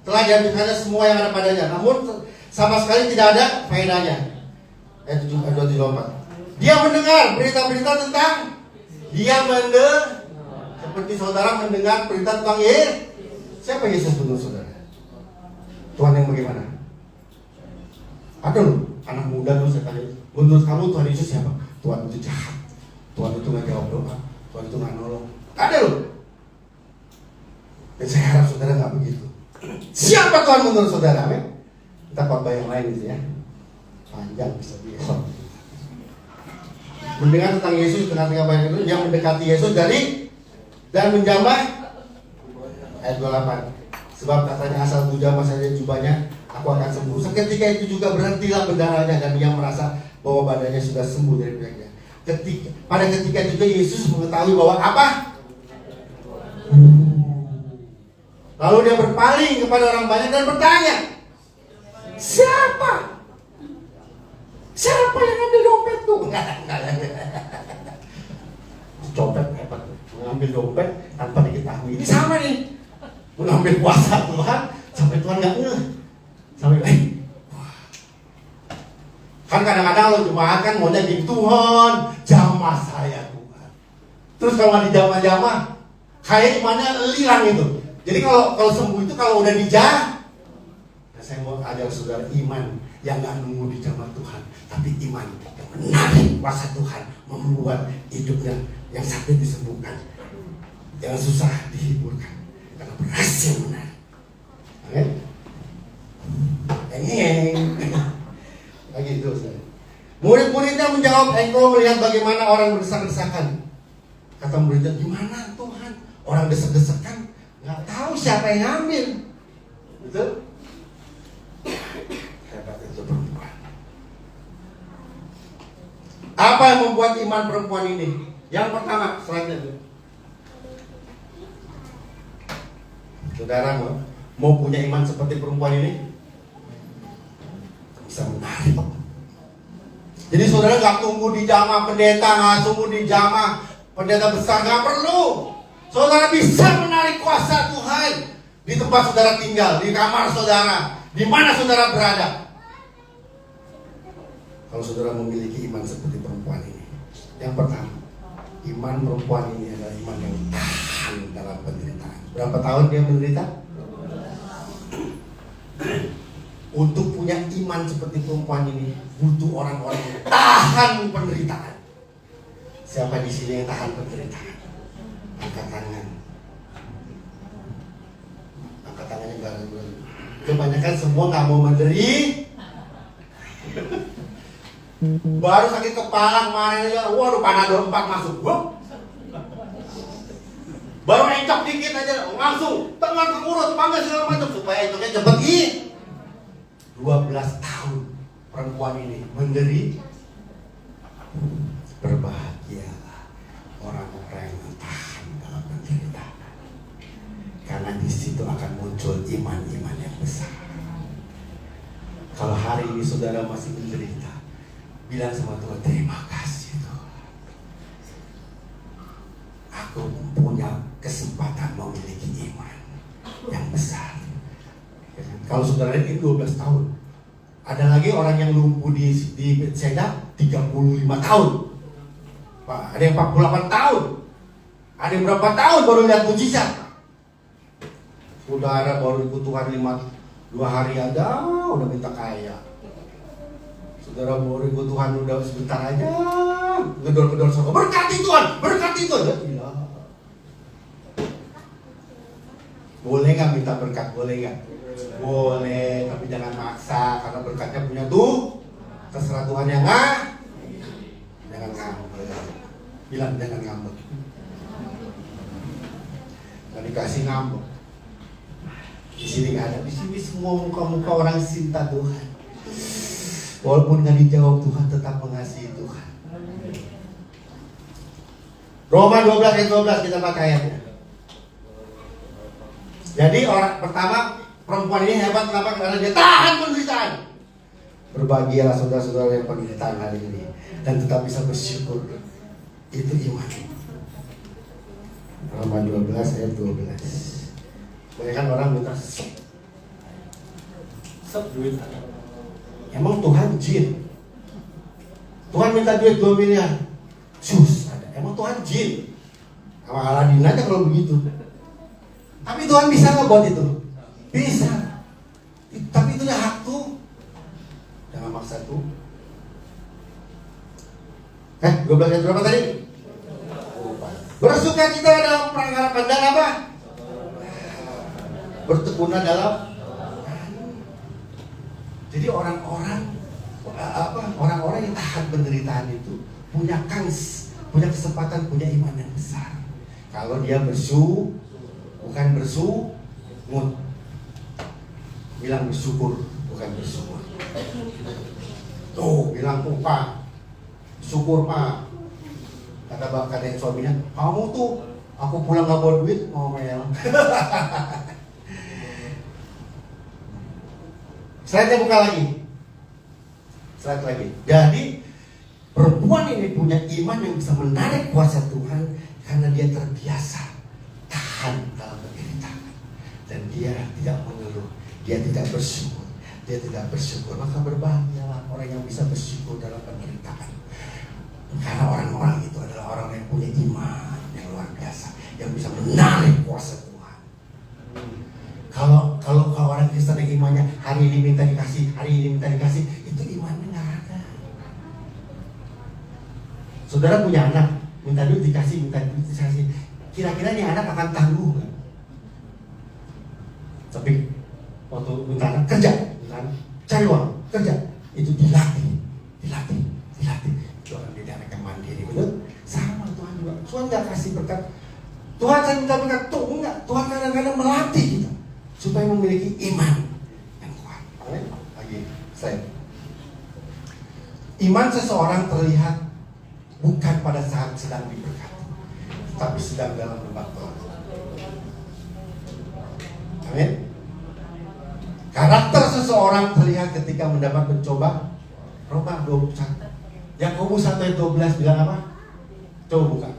telah diambilkannya semua yang ada padanya. Namun sama sekali tidak ada faedahnya. 7:24. Dia mendengar berita-berita tentang seperti saudara mendengar berita tentang Yesus. Siapa Yesus menurut saudara? Tuhan yang bagaimana? Ada loh anak muda tuh saya tanya, menurut kamu Tuhan Yesus siapa? Tuhan itu jahat, Tuhan itu nggak jawab doa, Tuhan itu nggak nolong. Ada loh. Dan saya harap saudara nggak begitu. Siapa Tuhan menurut saudara? Kita khotbah yang lain gitu ya, panjang bisa besok. Mendengar tentang Yesus, tengah-tengah banyak itu yang mendekati Yesus dan menjamah ayat 28. Sebab katanya asal ku jamah saja jubahnya, aku akan sembuh. Seketika itu juga berhentilah berdarahnya dan dia merasa bahwa badannya sudah sembuh dari penyakitnya. Pada ketika juga Yesus mengetahui bahwa apa? Lalu dia berpaling kepada orang banyak dan bertanya, siapa? Siapa yang ambil dompetku? Copet hebat, mengambil dompet tanpa diketahui. Ini sama nih, mengambil kuasa Tuhan sampai Tuhan nggak ngeh, sampai kan kadang-kadang lo jemaat kan maunya di Tuhan, jamah saya Tuhan. Terus kalau di jamah-jamah, kayak imannya hilang itu. Jadi kalau sembuh itu kalau udah dijamah, nah saya mau ajar saudara iman yang nggak nunggu di jamah Tuhan, tapi iman yang menarik kuasa Tuhan membuat hidupnya yang sakit disembuhkan, yang susah dihiburkan, karena berhasil menarik. Oke? Lagi itu saya. Murid-muridnya menjawab, engkau melihat bagaimana orang berdesak-desakan. Kata muridnya, gimana Tuhan? Orang desak-desakan, nggak tahu siapa yang ngambil. Betul? Hebat itu perempuan. Apa yang membuat iman perempuan ini? Yang pertama, slide-nya dulu. Saudara mau punya iman seperti perempuan ini? Bisa menarik. Jadi saudara nggak tunggu di jamaah pendeta, nggak tunggu di jamaah pendeta besar, nggak perlu. Saudara bisa menarik kuasa Tuhan di tempat saudara tinggal, di kamar saudara, di mana saudara berada. Kalau saudara memiliki iman seperti perempuan ini, yang pertama, iman perempuan ini adalah iman yang tahan dalam penderitaan. Berapa tahun dia menderita? Untuk punya iman seperti perempuan ini butuh orang-orang yang tahan penderitaan. Siapa di sini yang tahan penderitaan? Angkat tangan. Angkat tangannya bareng-bareng. Kebanyakan semua nggak mau menderita. Baru sakit kepala kemarin aja, waduh Panadol 4 masuk. Baru encok dikit aja langsung tangan ke urut, panggil segala macam supaya encoknya cepet. 12 tahun perempuan ini menderita. Berbahagialah orang-orang yang tahan dalam penderitaan, karena di situ akan muncul iman-iman yang besar. Kalau hari ini saudara masih menderita, bilang sama Tuhan, terima kasih Tuhan, aku punya kesempatan memiliki iman yang besar. Kalau saudara ini 12 tahun, ada lagi orang yang lumpuh di Bethsaida 35 tahun, Pak, ada yang 48 tahun, ada yang berapa tahun baru lihat mujizat. Saudara baru ikut Tuhan 2 hari aja udah minta kaya. Saudara baru ikut Tuhan udah sebentar aja gedor-gedor surga, berkati Tuhan, berkati Tuhan. Gila. Boleh nggak minta berkat? Boleh nggak? Boleh, tapi jangan maksa, karena berkatnya punya tuh. Terserah Tuhan yang jangan ngambek. Bilang jangan ngambek. Dan dikasih ngambek. Di sini nggak ada. Di sini semua muka-muka orang cinta Tuhan. Walaupun nggak dijawab, Tuhan tetap mengasihi Tuhan. Roma 12 ayat 12 kita baca ayatnya. Jadi orang pertama, perempuan ini hebat kenapa? Karena dia tahan penderitaan. Berbahagialah saudara-saudara yang penderitaan hari ini dan tetap bisa bersyukur. Itu iman. Roma 12 ayat 12. Banyak orang minta duit. Emang Tuhan jin? Tuhan minta duit 2 miliar. Sus, ada. Emang Tuhan jin? Sama Aladin aja kalau begitu. Tapi Tuhan bisa nggak buat itu? Bisa. Tapi itu udah hak tuh. Jangan maksa tuh. 12 ayat berapa tadi? Bersuka cita dalam pengharapan dan apa? Bertekuna dalam. Jadi orang-orang yang tahan penderitaan itu punya kans, punya kesempatan, punya iman yang besar. Kalau dia bukan bersungut. Bilang bersyukur, bukan bersyukur. Tuh, bilang tuh Pak, syukur Pak. Kata suaminya, kamu tuh, aku pulang gak bawa duit, ngomel. Slide-nya buka lagi. Slide lagi. Jadi perempuan ini punya iman yang bisa menarik kuasa Tuhan karena dia terbiasa tahan dalam penderitaan. Dan dia tidak mengeluh, dia tidak bersyukur. Dia tidak bersyukur, maka berbahagialah orang yang bisa bersyukur dalam penderitaan. Karena orang-orang itu adalah orang yang punya iman yang luar biasa, yang bisa menarik kuasa Tuhan. Kalau orang Kristen yang imannya hari ini minta dikasih, hari ini minta dikasih, itu imannya nggak ada. Saudara punya anak, minta duit dikasih, minta duit dikasih. Kira-kira nih anak akan tangguh kan? Tapi waktu minta anak kerja, kan? Cari uang, kerja, itu dilatih. Orang jadi anak yang mandiri, betul? Sama Tuhan juga. Tuhan nggak kasih berkat. Tuhan saya minta berkat, tuh enggak. Tuhan kadang-kadang melatih kita supaya memiliki iman yang kuat. Lagi, saya. Iman seseorang terlihat bukan pada saat sedang diberkati, tapi sedang dalam lembah tolak. Amin. Karakter seseorang terlihat ketika mendapat mencoba. Roma 21. Yakobus 1 ayat 12 bilang apa? Coba buka.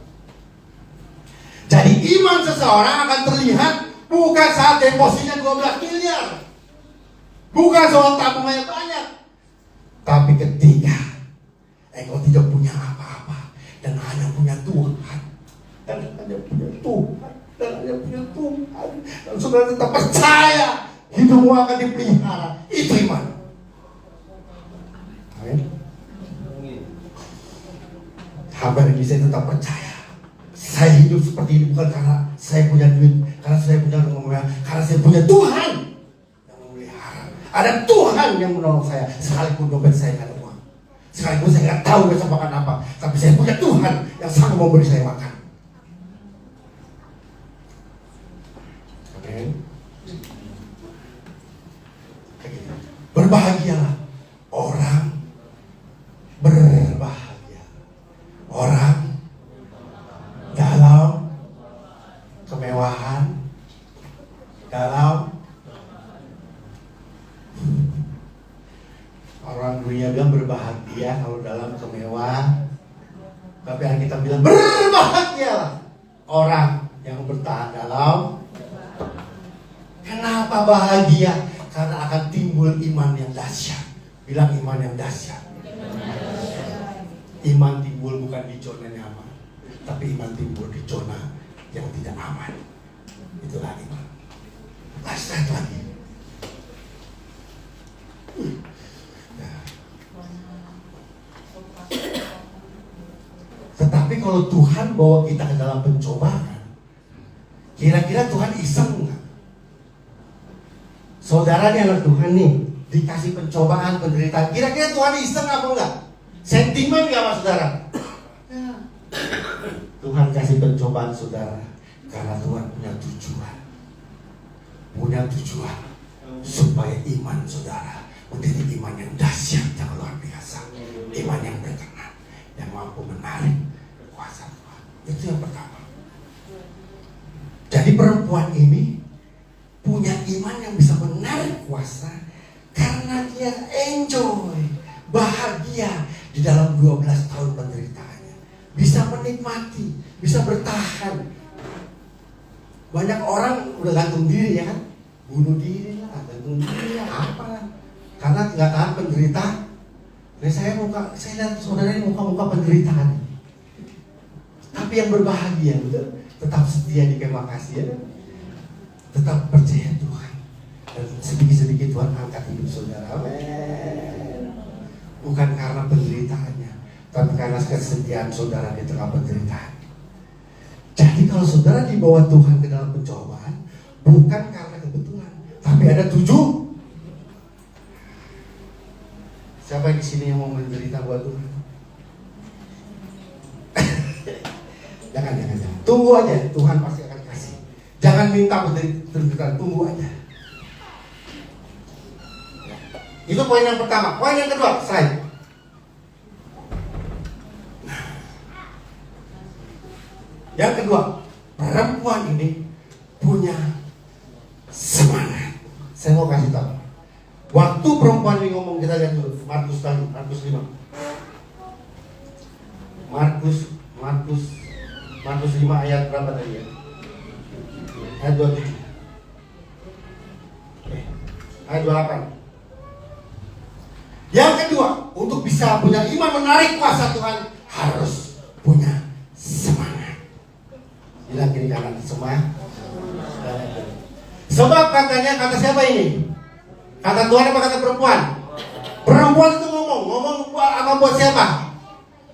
Jadi iman seseorang akan terlihat bukan saat depositnya 12 miliar, bukan soal tabungannya banyak, tapi ketika engkau tidak punya apa-apa dan hanya punya Tuhan, dan saudara tetap percaya hidupmu akan dipelihara. Itu iman. Amin. Hamba ini saya tetap percaya. Saya hidup seperti ini bukan karena saya punya duit, karena saya punya rumah, karena saya punya Tuhan yang memelihara. Ada Tuhan yang menolong saya, sekalipun dompet saya nggak ada uang, sekalipun saya nggak tahu besok makan apa, tapi saya punya Tuhan yang sanggup memberi saya makan. Amin. Berbahagialah orang dalam kemewahan, dalam orang dunia bilang berbahagia kalau dalam kemewahan, tapi kita bilang berbahagialah orang yang bertahan dalam. Kenapa bahagia? Karena akan timbul iman yang dahsyat. Bilang iman yang dahsyat. Iman timbul bukan di zona nyaman, tapi iman timbul di zona yang tidak aman. Itulah iman. Dahsyat lagi. Tetapi kalau Tuhan bawa kita ke dalam pencobaan, kira-kira Tuhan iseng nggak? Saudara nih anak Tuhan nih, dikasih pencobaan, penderitaan, kira-kira Tuhan iseng apa enggak? Sentimen nggak mas saudara? Ya. Tuhan kasih pencobaan saudara karena Tuhan punya tujuan supaya iman saudara menjadi iman yang dahsyat, yang luar biasa, iman yang berkenan, yang mampu menarik kuasa Tuhan. Itu yang pertama. Jadi perempuan ini punya iman yang bisa menarik kuasa karena dia enjoy, bahagia di dalam 12 tahun penderitaannya, bisa menikmati, bisa bertahan. Banyak orang udah gantung diri ya kan, bunuh diri lah, gantung diri lah, apa lah, karena nggak tahan Dan saya lihat saudara ini muka-muka penderitaan. Tapi yang berbahagia, betul, tetap setia di kemah kasih, ya. Tetap percaya Tuhan. Dan sedikit-sedikit Tuhan angkat hidup saudara. Amin. Bukan karena penderitaannya, tapi karena kesetiaan saudara di tengah penderitaan. Jadi kalau saudara dibawa Tuhan ke dalam pencobaan, bukan karena kebetulan, tapi ada 7. Siapa di sini yang mau menderita buat Tuhan? Jangan. Tunggu aja, Tuhan pasti akan kasih. Jangan minta penderitaan, tunggu aja. Itu poin yang pertama. Poin yang kedua, slide. Yang kedua, perempuan ini punya semangat. Saya mau kasih tahu. Waktu perempuan ini ngomong, kita lihat dulu Markus 5. Markus 5 ayat berapa tadi ya? Ayat 27. Ayat 28. Yang kedua, untuk bisa punya iman menarik kuasa Tuhan, harus punya semangat. Bilang kiri kanan, semangat. Sebab kata siapa ini? Kata Tuhan apa kata perempuan? Perempuan itu ngomong apa buat siapa?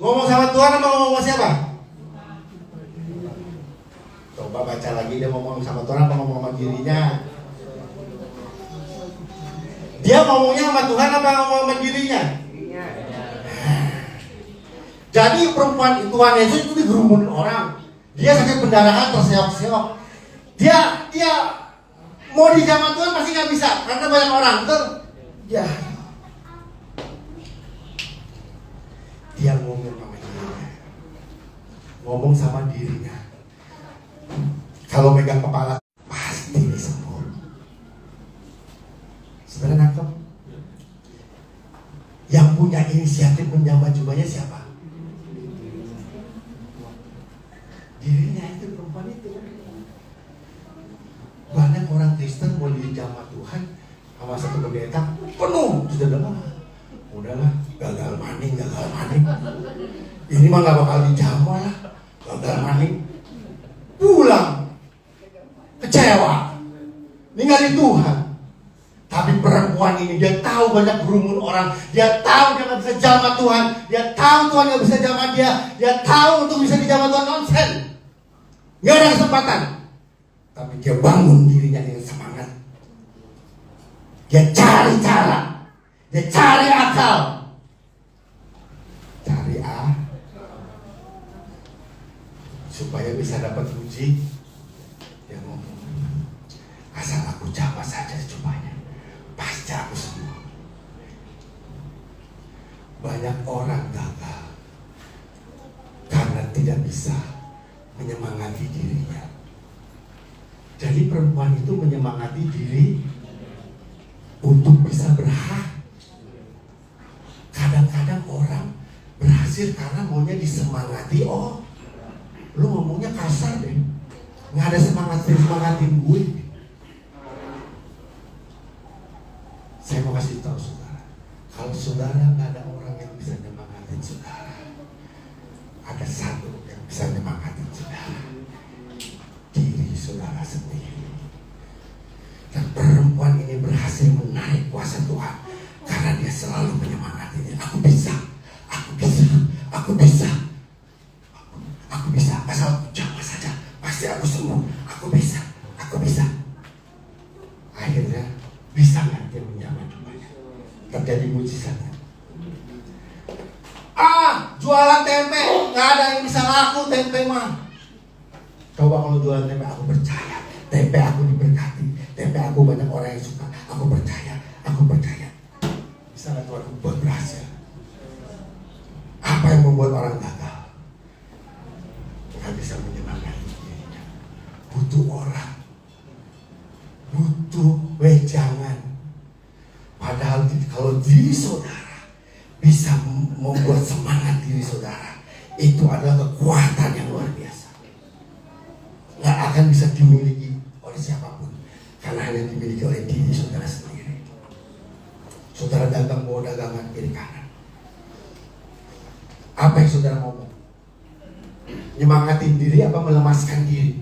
Ngomong sama Tuhan apa ngomong sama siapa? Coba baca lagi, dia ngomong sama Tuhan apa ngomong sama dirinya? Dia ngomongnya sama Tuhan apa ngomong sama dirinya? Jadi perempuan Tuhan Yesus itu digerumunin orang. Dia sakit pendarahan, terseok-seok. Dia mau dijamah Tuhan pasti nggak bisa karena banyak orang, betul? Ya. Dia ngomong sama dirinya. Kalau megang kepala pasti disembuh. Sebenarnya nangkep. Yang punya inisiatif menjamah jubahnya siapa? Dirinya itu, perempuan itu. Banyak orang Kristen mau dijamah Tuhan sama satu pendeta penuh, sudah udahlah, gagal maning. Ini mah nggak bakal dijamah lah, gagal maning. Pulang kecewa, ninggalin Tuhan. Tapi perempuan ini dia tahu banyak kerumun orang, dia tahu dia nggak bisa jamah Tuhan, dia tahu Tuhan nggak bisa jamah dia tahu untuk bisa dijamah Tuhan nonsen, nggak ada kesempatan. Tapi dia bangun dirinya dengan semangat. Dia cari cara, dia cari akal, supaya bisa dapat uji. Dia ngomong, asal aku jamah saja cobanya, pasti aku sembuh. Banyak orang gagal karena tidak bisa menyemangati dirinya. Jadi perempuan itu menyemangati diri untuk bisa berhak. Kadang-kadang orang berhasil karena maunya disemangati. Oh, lu ngomongnya kasar deh, nggak ada semangatin gue. Saya mau kasih tahu saudara, kalau saudara nggak ada orang yang bisa nyemangatin saudara, ada satu yang bisa nyemangatin saudara, diri saudara sendiri. Dan perempuan ini berhasil menarik kuasa Tuhan karena dia selalu menyemangatinya. Aku bisa, asal aku jamah saja, pasti aku sembuh. Aku bisa. Akhirnya bisa nggak dia menjamah jubahnya? Terjadi mujizatnya. Jualan tempe, nggak ada yang bisa laku tempe mah. Coba kalau jualan tempe, aku percaya tempe aku diberkati, tempe aku banyak orang yang suka. Aku percaya. Bisa nggak Tuhan buat berhasil? Apa yang membuat orang gagal? Nggak bisa menyemangati dirinya. Butuh orang, butuh wejangan. Padahal kalau diri saudara bisa membuat semangat diri saudara, itu adalah kekuatan yang luar biasa. Nggak akan bisa dimiliki oleh siapapun, karena hanya dimiliki oleh diri saudara sendiri. Saudara dagang bawa dagangan kiri kanan, Apa yang saudara ngomong? Nyemangatin diri apa melemaskan diri?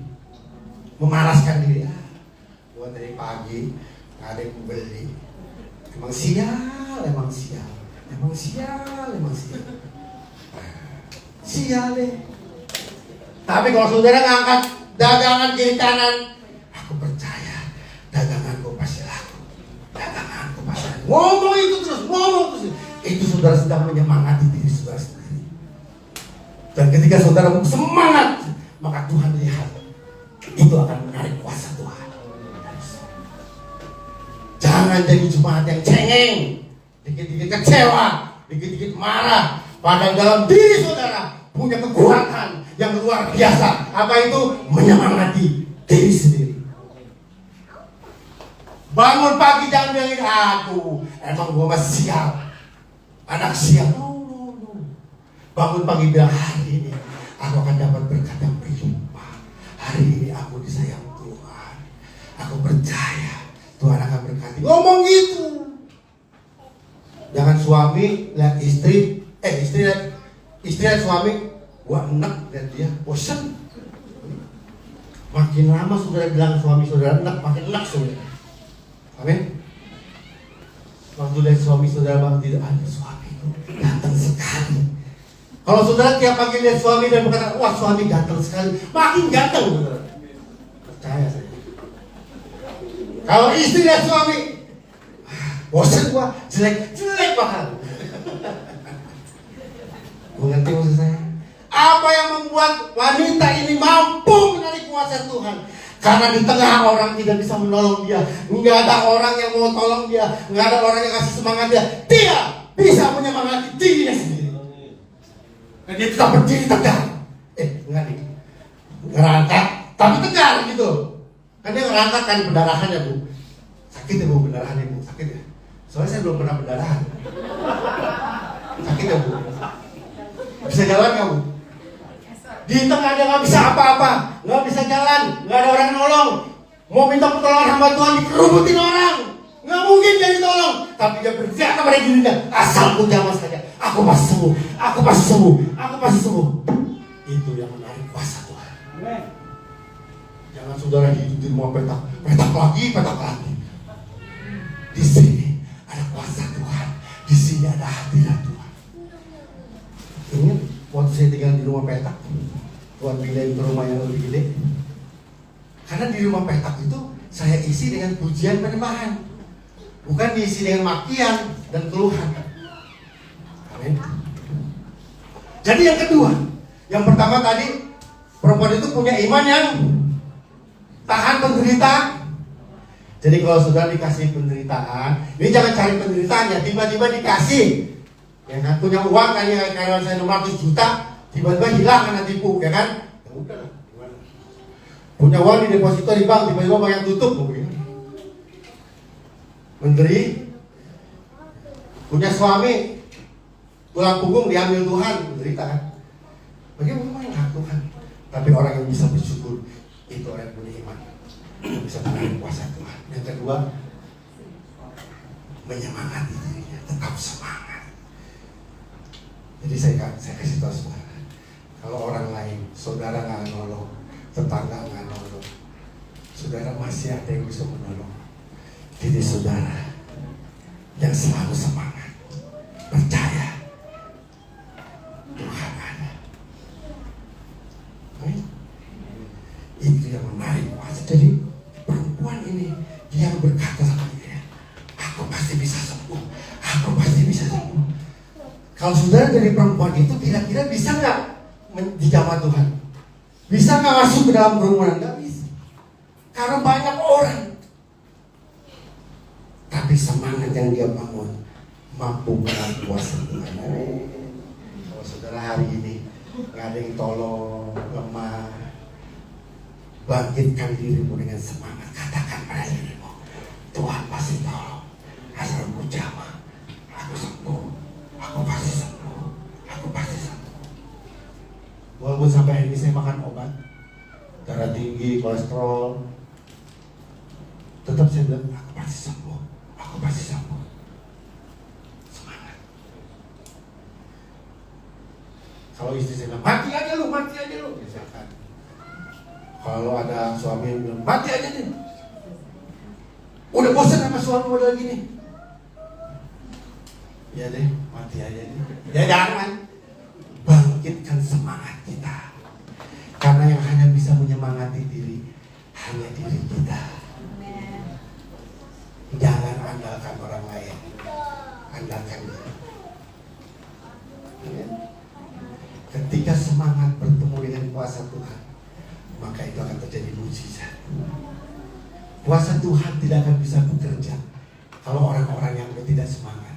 Memalaskan diri. Buat dari pagi nggak ada yang beli. Emang sial, emang sial, emang sial, emang sial. Sial deh. Tapi kalau saudara ngangkat dagangan kiri kanan, aku percaya daganganku pasti laku. Daganganku pasti laku. Ngomong itu terus, ngomong terus. Itu saudara sedang menyemangati diri saudara sendiri. Dan ketika saudara semangat, maka Tuhan lihat itu akan menarik kuasa Tuhan. Jangan jadi jemaat yang cengeng, dikit-dikit kecewa, dikit-dikit marah. Padahal dalam diri saudara punya kekuatan yang luar biasa. Apa itu? Menyemangati diri sendiri. Bangun pagi jangan bilangin aku, emang gua masih sial, anak sial. No. Bangun pagi bilang, hari ini aku akan dapat berkat yang berlimpah. Hari ini aku disayang Tuhan. Aku percaya Tuhan akan berkati. Ngomong gitu. Jangan suami lihat istri, istri lihat suami, gua enak lihat dia, bosan. Makin lama saudara bilang suami saudara enak, makin enak saudara. Amin. Waktu lihat suami saudara bang tidak ada, suami itu ganteng sekali. Kalau saudara tiap pagi lihat suami dan berkata, wah suami ganteng sekali, makin ganteng saudara. Percaya saya. Kalau istri lihat suami, bosan gua, jelek banget. Gua ngerti maksud saya. Apa yang membuat wanita ini mampu menarik kuasa Tuhan? Karena di tengah orang tidak bisa menolong dia, nggak ada orang yang mau tolong dia, nggak ada orang yang kasih semangat dia. Dia bisa menyemangati dirinya sendiri. Dan dia tetap berdiri tegak. Enggak nih, ngerangkak, tapi tegar gitu. Kan dia ngerangkak kan pendarahannya bu. Sakit ya bu pendarahannya bu, sakit ya. Soalnya saya belum pernah pendarahan. Sakit ya bu. Bisa jalan nggak bu? Di tengah dia nggak bisa apa-apa, nggak bisa jalan, nggak ada orang nolong. Mau minta pertolongan hamba Tuhan dikerubutin orang, nggak mungkin dia ditolong. Tapi dia berkata kepada dirinya, asal ku jamah saja, aku pasti sembuh, aku pasti sembuh, aku pasti sembuh. Itu yang menarik kuasa Tuhan. Jangan saudara hidup di rumah petak lagi. Di sini ada kuasa Tuhan, di sini ada hadirat Tuhan. Ingat waktu saya tinggal di rumah petak, Tuhan pindahin ke rumah yang lebih gede. Karena di rumah petak itu saya isi dengan pujian penyembahan, bukan diisi dengan makian dan keluhan. Amin. Jadi yang kedua, yang pertama tadi perempuan itu punya iman yang tahan penderitaan. Jadi kalau sudah dikasih penderitaan, ini jangan cari penderitaan ya, tiba-tiba dikasih. Ya kan, punya uang kan ya, karyawan saya 600 juta, tiba-tiba hilang karena tipu, ya kan? Ya udah lah, gimana? Punya uang di deposito di bank, tiba-tiba bank yang tutup, mungkin. Menteri, punya suami, tulang punggung diambil Tuhan, menderita kan? Bagaimana yang Tuhan? Tapi orang yang bisa bersyukur, itu orang yang punya iman, yang bisa menarik kuasa Tuhan. Yang kedua, menyemangati dirinya, tetap semangat. Jadi saya kasih tahu saudara, kalau orang lain, saudara nggak nolong, tetangga nggak nolong, saudara masih ada yang bisa menolong diri saudara yang selalu semangat, percaya Tuhan ada. Itu yang menarik kuasa. Jadi perempuan ini dia berkata sama dia, aku pasti bisa sembuh, aku pasti bisa sembuh. Kalau saudara dari perempuan itu kira-kira bisa nggak dijamah Tuhan? Bisa nggak masuk ke dalam kerumunan? Nggak bisa. Karena banyak orang. Tapi semangat yang dia bangun mampu menahan kuasa Tuhan. Kalau saudara hari ini nggak ada yang tolong, lemah, bangkitkan dirimu dengan semangat. Katakan pada dirimu, Tuhan pasti tolong. Asal ku jamah, aku sembuh. Aku pasti sembuh, aku pasti sembuh. Walaupun sampai hari ini saya makan obat, darah tinggi, kolesterol, tetap saya bilang, aku pasti sembuh, aku pasti sembuh. Semangat. Kalau istri saya bilang, mati aja lu, misalkan. Kalau ada suami yang bilang, mati aja nih. Udah bosan sama suami model gini. Ya deh, mati aja nih. Ya jangan. Bangkitkan semangat kita. Karena yang hanya bisa menyemangati diri hanya diri kita. Jangan andalkan orang lain, andalkan diri. Ketika semangat bertemu dengan kuasa Tuhan, maka itu akan terjadi mukjizat. Kuasa Tuhan tidak akan bisa bekerja kalau orang-orang yang tidak semangat.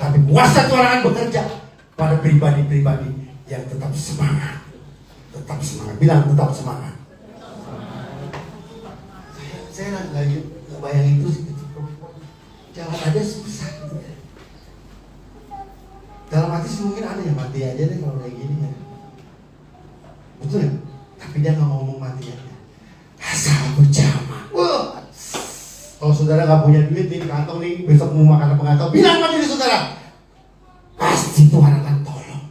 Tapi kuasa Tuhan akan bekerja pada pribadi-pribadi yang tetap semangat. Tetap semangat. Bilang tetap semangat. Saya nggak bayangin itu sih. Jalan aja susah gitu ya. Dalam hati sih mungkin ada yang mati aja deh kalau kayak gini ya. Betul ya? Tapi dia nggak ngomong mati aja. Asal berjamaah. Wah. Kalau saudara nggak punya duit nih kantong nih besok mau makan apa nggak tahu, bilang aja nih saudara. Pasti Tuhan akan tolong.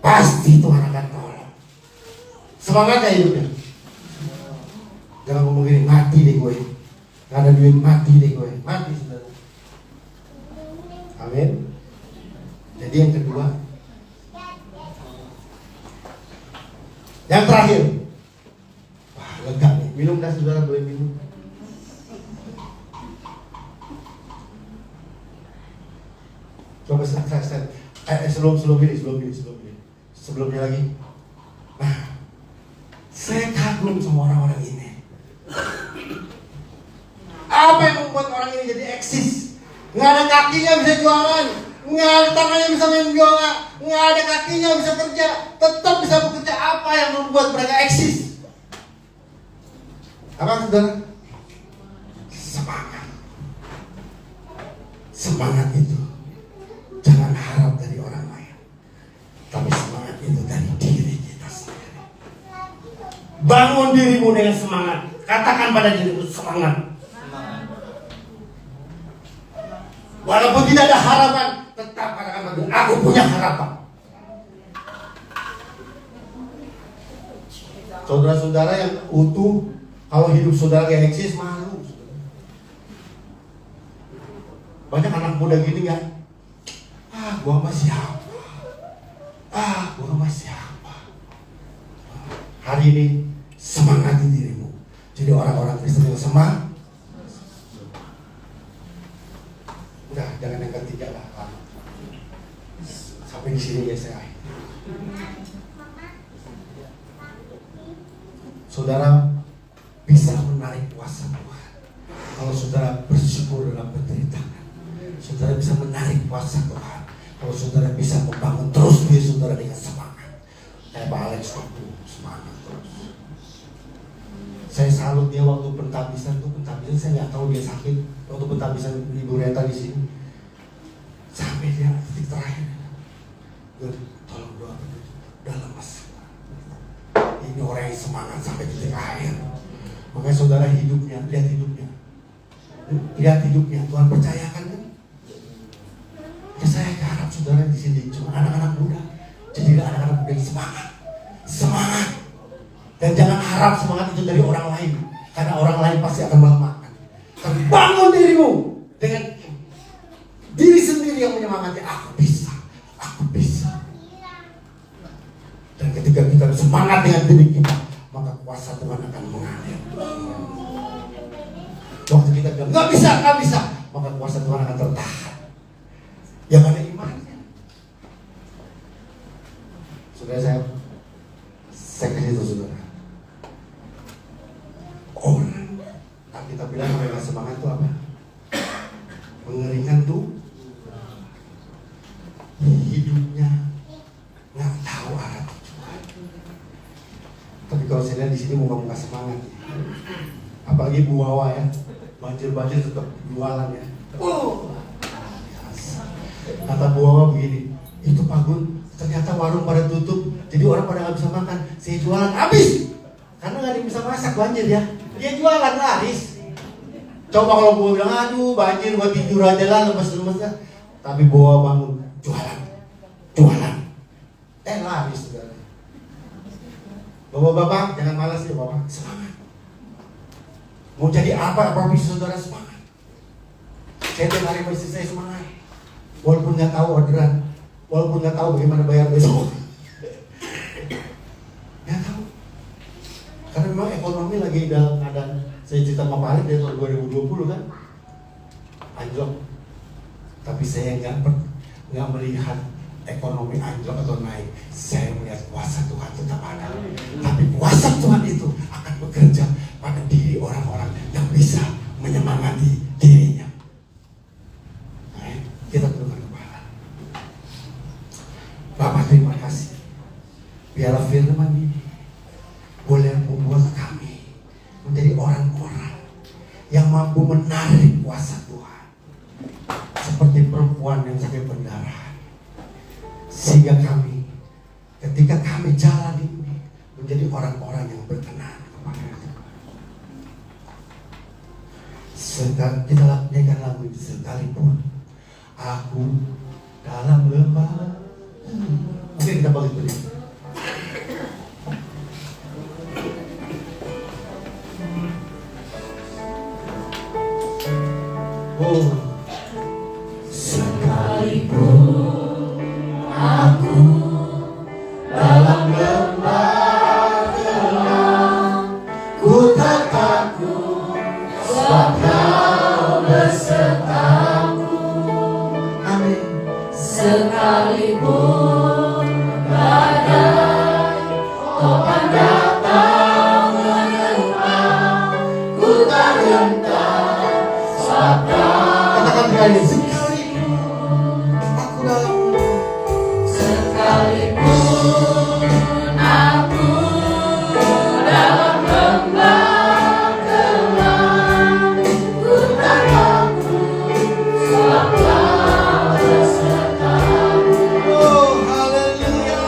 Pasti Tuhan akan tolong. Semangat ya hidupnya. Jangan ngomong gini, mati deh gue. Gak ada duit, mati deh gue. Mati saudara. Amin. Jadi yang kedua, yang terakhir, wah lega nih. Minum dah saudara, boleh minum. Coba saya sebelumnya lagi. Nah, saya kagum sama orang-orang ini. Apa yang membuat orang ini jadi eksis? Nggak ada kakinya bisa jualan, nggak ada tangannya bisa main biola, nggak ada kakinya bisa kerja, tetap bisa bekerja. Apa yang membuat mereka eksis? Apa saudara? Semangat. Semangat itu jangan harap dari orang lain, tapi semangat itu dari diri kita sendiri. Bangun dirimu dengan semangat. Katakan pada dirimu semangat. Walaupun tidak ada harapan, tetap katakan pada diri, aku punya harapan. Saudara-saudara yang utuh, kalau hidup saudara kayak eksis, malu. Banyak anak muda gini kan, gua sama siapa? Gua sama siapa? Hari ini semangati dirimu. Jadi orang-orang Kristen yang semangat. Udah, jangan yang ketiga lah. Sampai di sini ya saya. Saudara bisa menarik kuasa Tuhan kalau saudara bersyukur dalam penderitaan. Saudara bisa menarik kuasa Tuhan kalau saudara bisa membangun terus diri saudara dengan semangat. Kayak Pak Alex waktu semangat terus. Saya salut dia waktu pentabisan saya nggak tahu dia sakit. Waktu pentabisan Ibu Reta di sini, sampai dia titik terakhir, tolong doa udah lemas. Ini orang yang semangat sampai titik akhir. Makanya saudara hidupnya, lihat hidupnya, Tuhan percayakan kan? Ya saya harap saudara di sini cuma anak-anak muda, jadilah anak-anak muda yang semangat. Dan jangan harap semangat itu dari orang lain, karena orang lain pasti akan melemahkan. Tapi bangun dirimu dengan diri sendiri yang menyemangati. Aku bisa. Dan ketika kita semangat dengan diri kita, maka kuasa Tuhan akan mengalir. Waktu kita bilang nggak bisa, maka kuasa Tuhan akan tertahan. Yang ada imannya. Saudara saya kasih itu saudara. Orang kita bilang mereka semangat itu apa? Mengerikan tuh hidupnya nggak tahu arah tujuan. Tapi kalau saya lihat di sini muka-muka semangat, apalagi Bu Wawa ya, banjir tetap jualan ya. Biasa. Kata Bu Wawa begini, itu Pak Gun, ternyata warung pada tutup, jadi orang pada nggak bisa makan. Saya jualan habis, karena nggak ada yang bisa masak, banjir ya. Dia jualan laris. Coba kalau gua bilang, aduh banjir, gua tidur aja lah lemes-lemes. Tapi bawa bangun, jualan. Lari saudara. Bapak-bapak jangan malas ya bapak, semangat. Mau jadi apa profesi saudara, semangat. Saya tiap hari pasti saya semangat. Walaupun nggak tahu orderan, walaupun nggak tahu bagaimana bayar besok. Nggak tahu. Karena memang ekonomi lagi dalam keadaan, saya cerita sama Pak Arif dari tahun 2020 kan, anjlok. Tapi saya nggak melihat ekonomi anjlok atau naik. Saya melihat kuasa Tuhan tetap ada. Tapi kuasa Tuhan itu akan bekerja pada diri orang-orang yang bisa menyemangati dirinya. Kita tundukkan kepala. Bapak terima kasih. Biarlah firman ini boleh membuat kami menjadi orang-orang yang mampu menarik kuasa Tuhan. Seperti perempuan yang sakit pendarahan. Sehingga kami, ketika kami jalan ini, menjadi orang-orang yang berkenan kepada Tuhan. Kita nyanyikan lagu itu sekalipun aku dalam lembah. Mungkin kita balik berdiri. Oh, sekalipun aku dalam lembah gelap, ku tak takut sebab Kau besertaku. Amin. Sekalipun badai topan datang menerpa, ku tak gentar sebab Kau. Katakan sekali, sekalipun aku dalam, sekalipun aku dalam lembah gelap, ku tak takut sebab Kau besertaku. Oh, haleluya.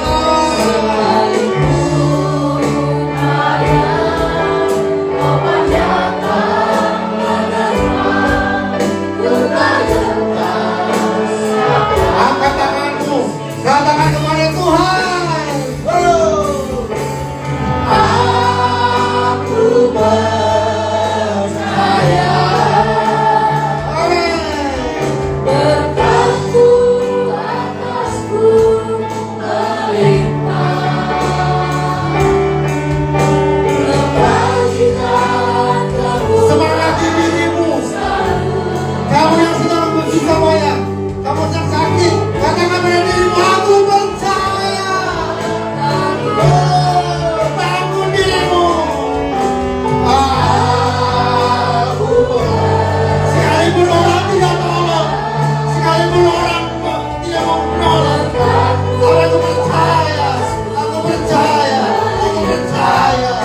Sekalipun badai topan datang menerpa, ku tak gentar sebab Kau. Angkat tanganmu, katakan kepada Tuhan. Oh, aku percaya. Amin. Berkat-Mu atasku melimpah. Kebajikan Kamu. Semangati dirimu. Kamu yang sedang bersusah payah, kamu yang sakit, katakan pada dirimu, aku percaya. Oh, bangun dirimu. Aku sekalipun orang tidak tolong, sekalipun orang tidak mau menolong, tapi aku percaya, aku percaya, aku percaya.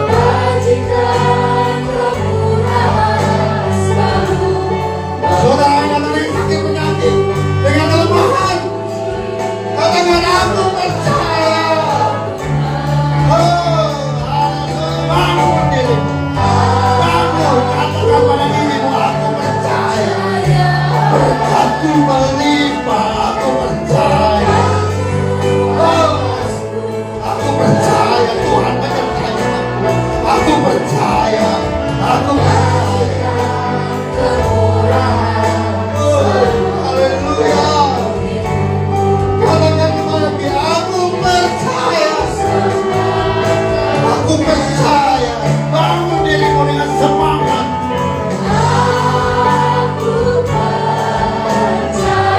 Kebajikan kemurahan selalu. Saudara yang lagi sakit penyakit dengan kelemahan, katakan aku percaya. Oh, bangun dirimu, bangun, katakan pada dirimu, aku percaya. Berkat-Ku melimpah, aku percaya. Oh, aku percaya Tuhan menyertai aku. Aku percaya, aku percaya. Oh, haleluya. Katakan kepada dia, aku percaya. Aku percaya. Bangun dirimu dengan semangat. Aku percaya.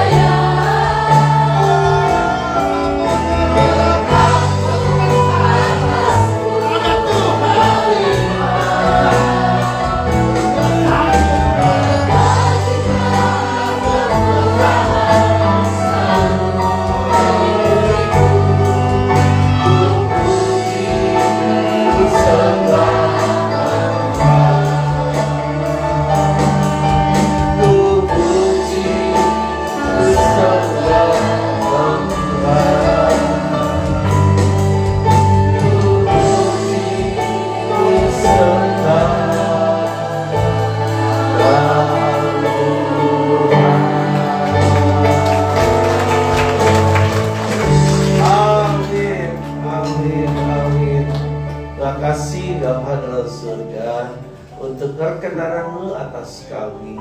kami,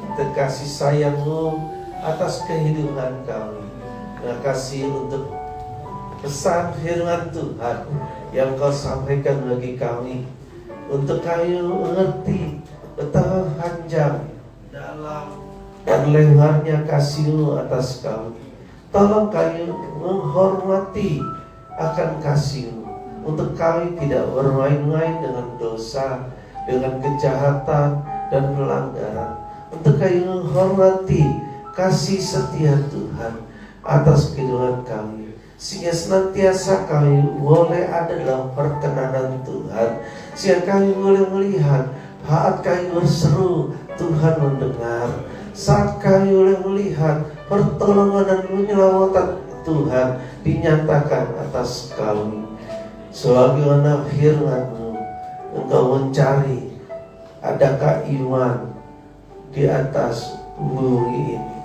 untuk kasih sayang-Mu atas kehidupan kami. Terima kasih untuk pesan firman Tuhan yang Kau sampaikan bagi kami, untuk kami mengerti betapa panjang, dalam, dan lebarnya kasih-Mu atas kami. Tolong kami menghormati akan kasih-Mu, untuk kami tidak bermain-main dengan dosa, dengan kejahatan dan pelanggaran. Untuk kami menghormati kasih setia Tuhan atas kehidupan kami, sehingga senantiasa kami boleh ada dalam perkenanan Tuhan, sehingga kami boleh melihat saat kami berseru Tuhan mendengar, saat kami boleh melihat pertolongan dan penyelamatan Tuhan dinyatakan atas kami. Sebagaimana firman-Mu, Engkau mencari adakah iman di atas bumi ini,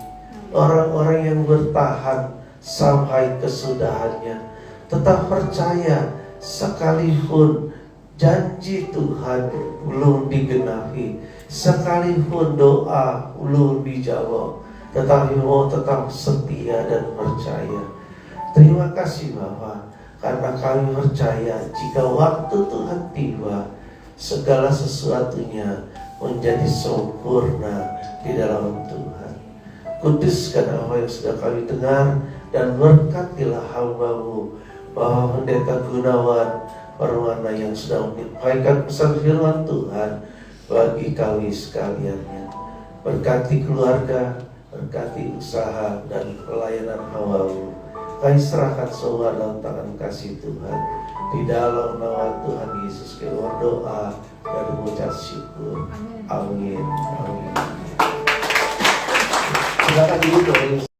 orang-orang yang bertahan sampai kesudahannya, tetap percaya sekalipun janji Tuhan belum digenapi, sekalipun doa belum dijawab, tetapi mau tetap setia dan percaya. Terima kasih Bapa, karena kami percaya jika waktu Tuhan tiba, segala sesuatunya menjadi sempurna di dalam Tuhan. Kuduskan apa yang sudah kami dengar, dan berkatilah hamba-Mu bahwa Pendeta Gunawan Permana yang sudah menyampaikan pesan firman Tuhan bagi kami sekaliannya. Berkati keluarga, berkati usaha dan pelayanan hamba-Mu. Kami serahkan semua dalam tangan kasih Tuhan. Di dalam nama Tuhan Yesus kami berdoa dan mengucap syukur. Amin. Amin. Silakan duduk.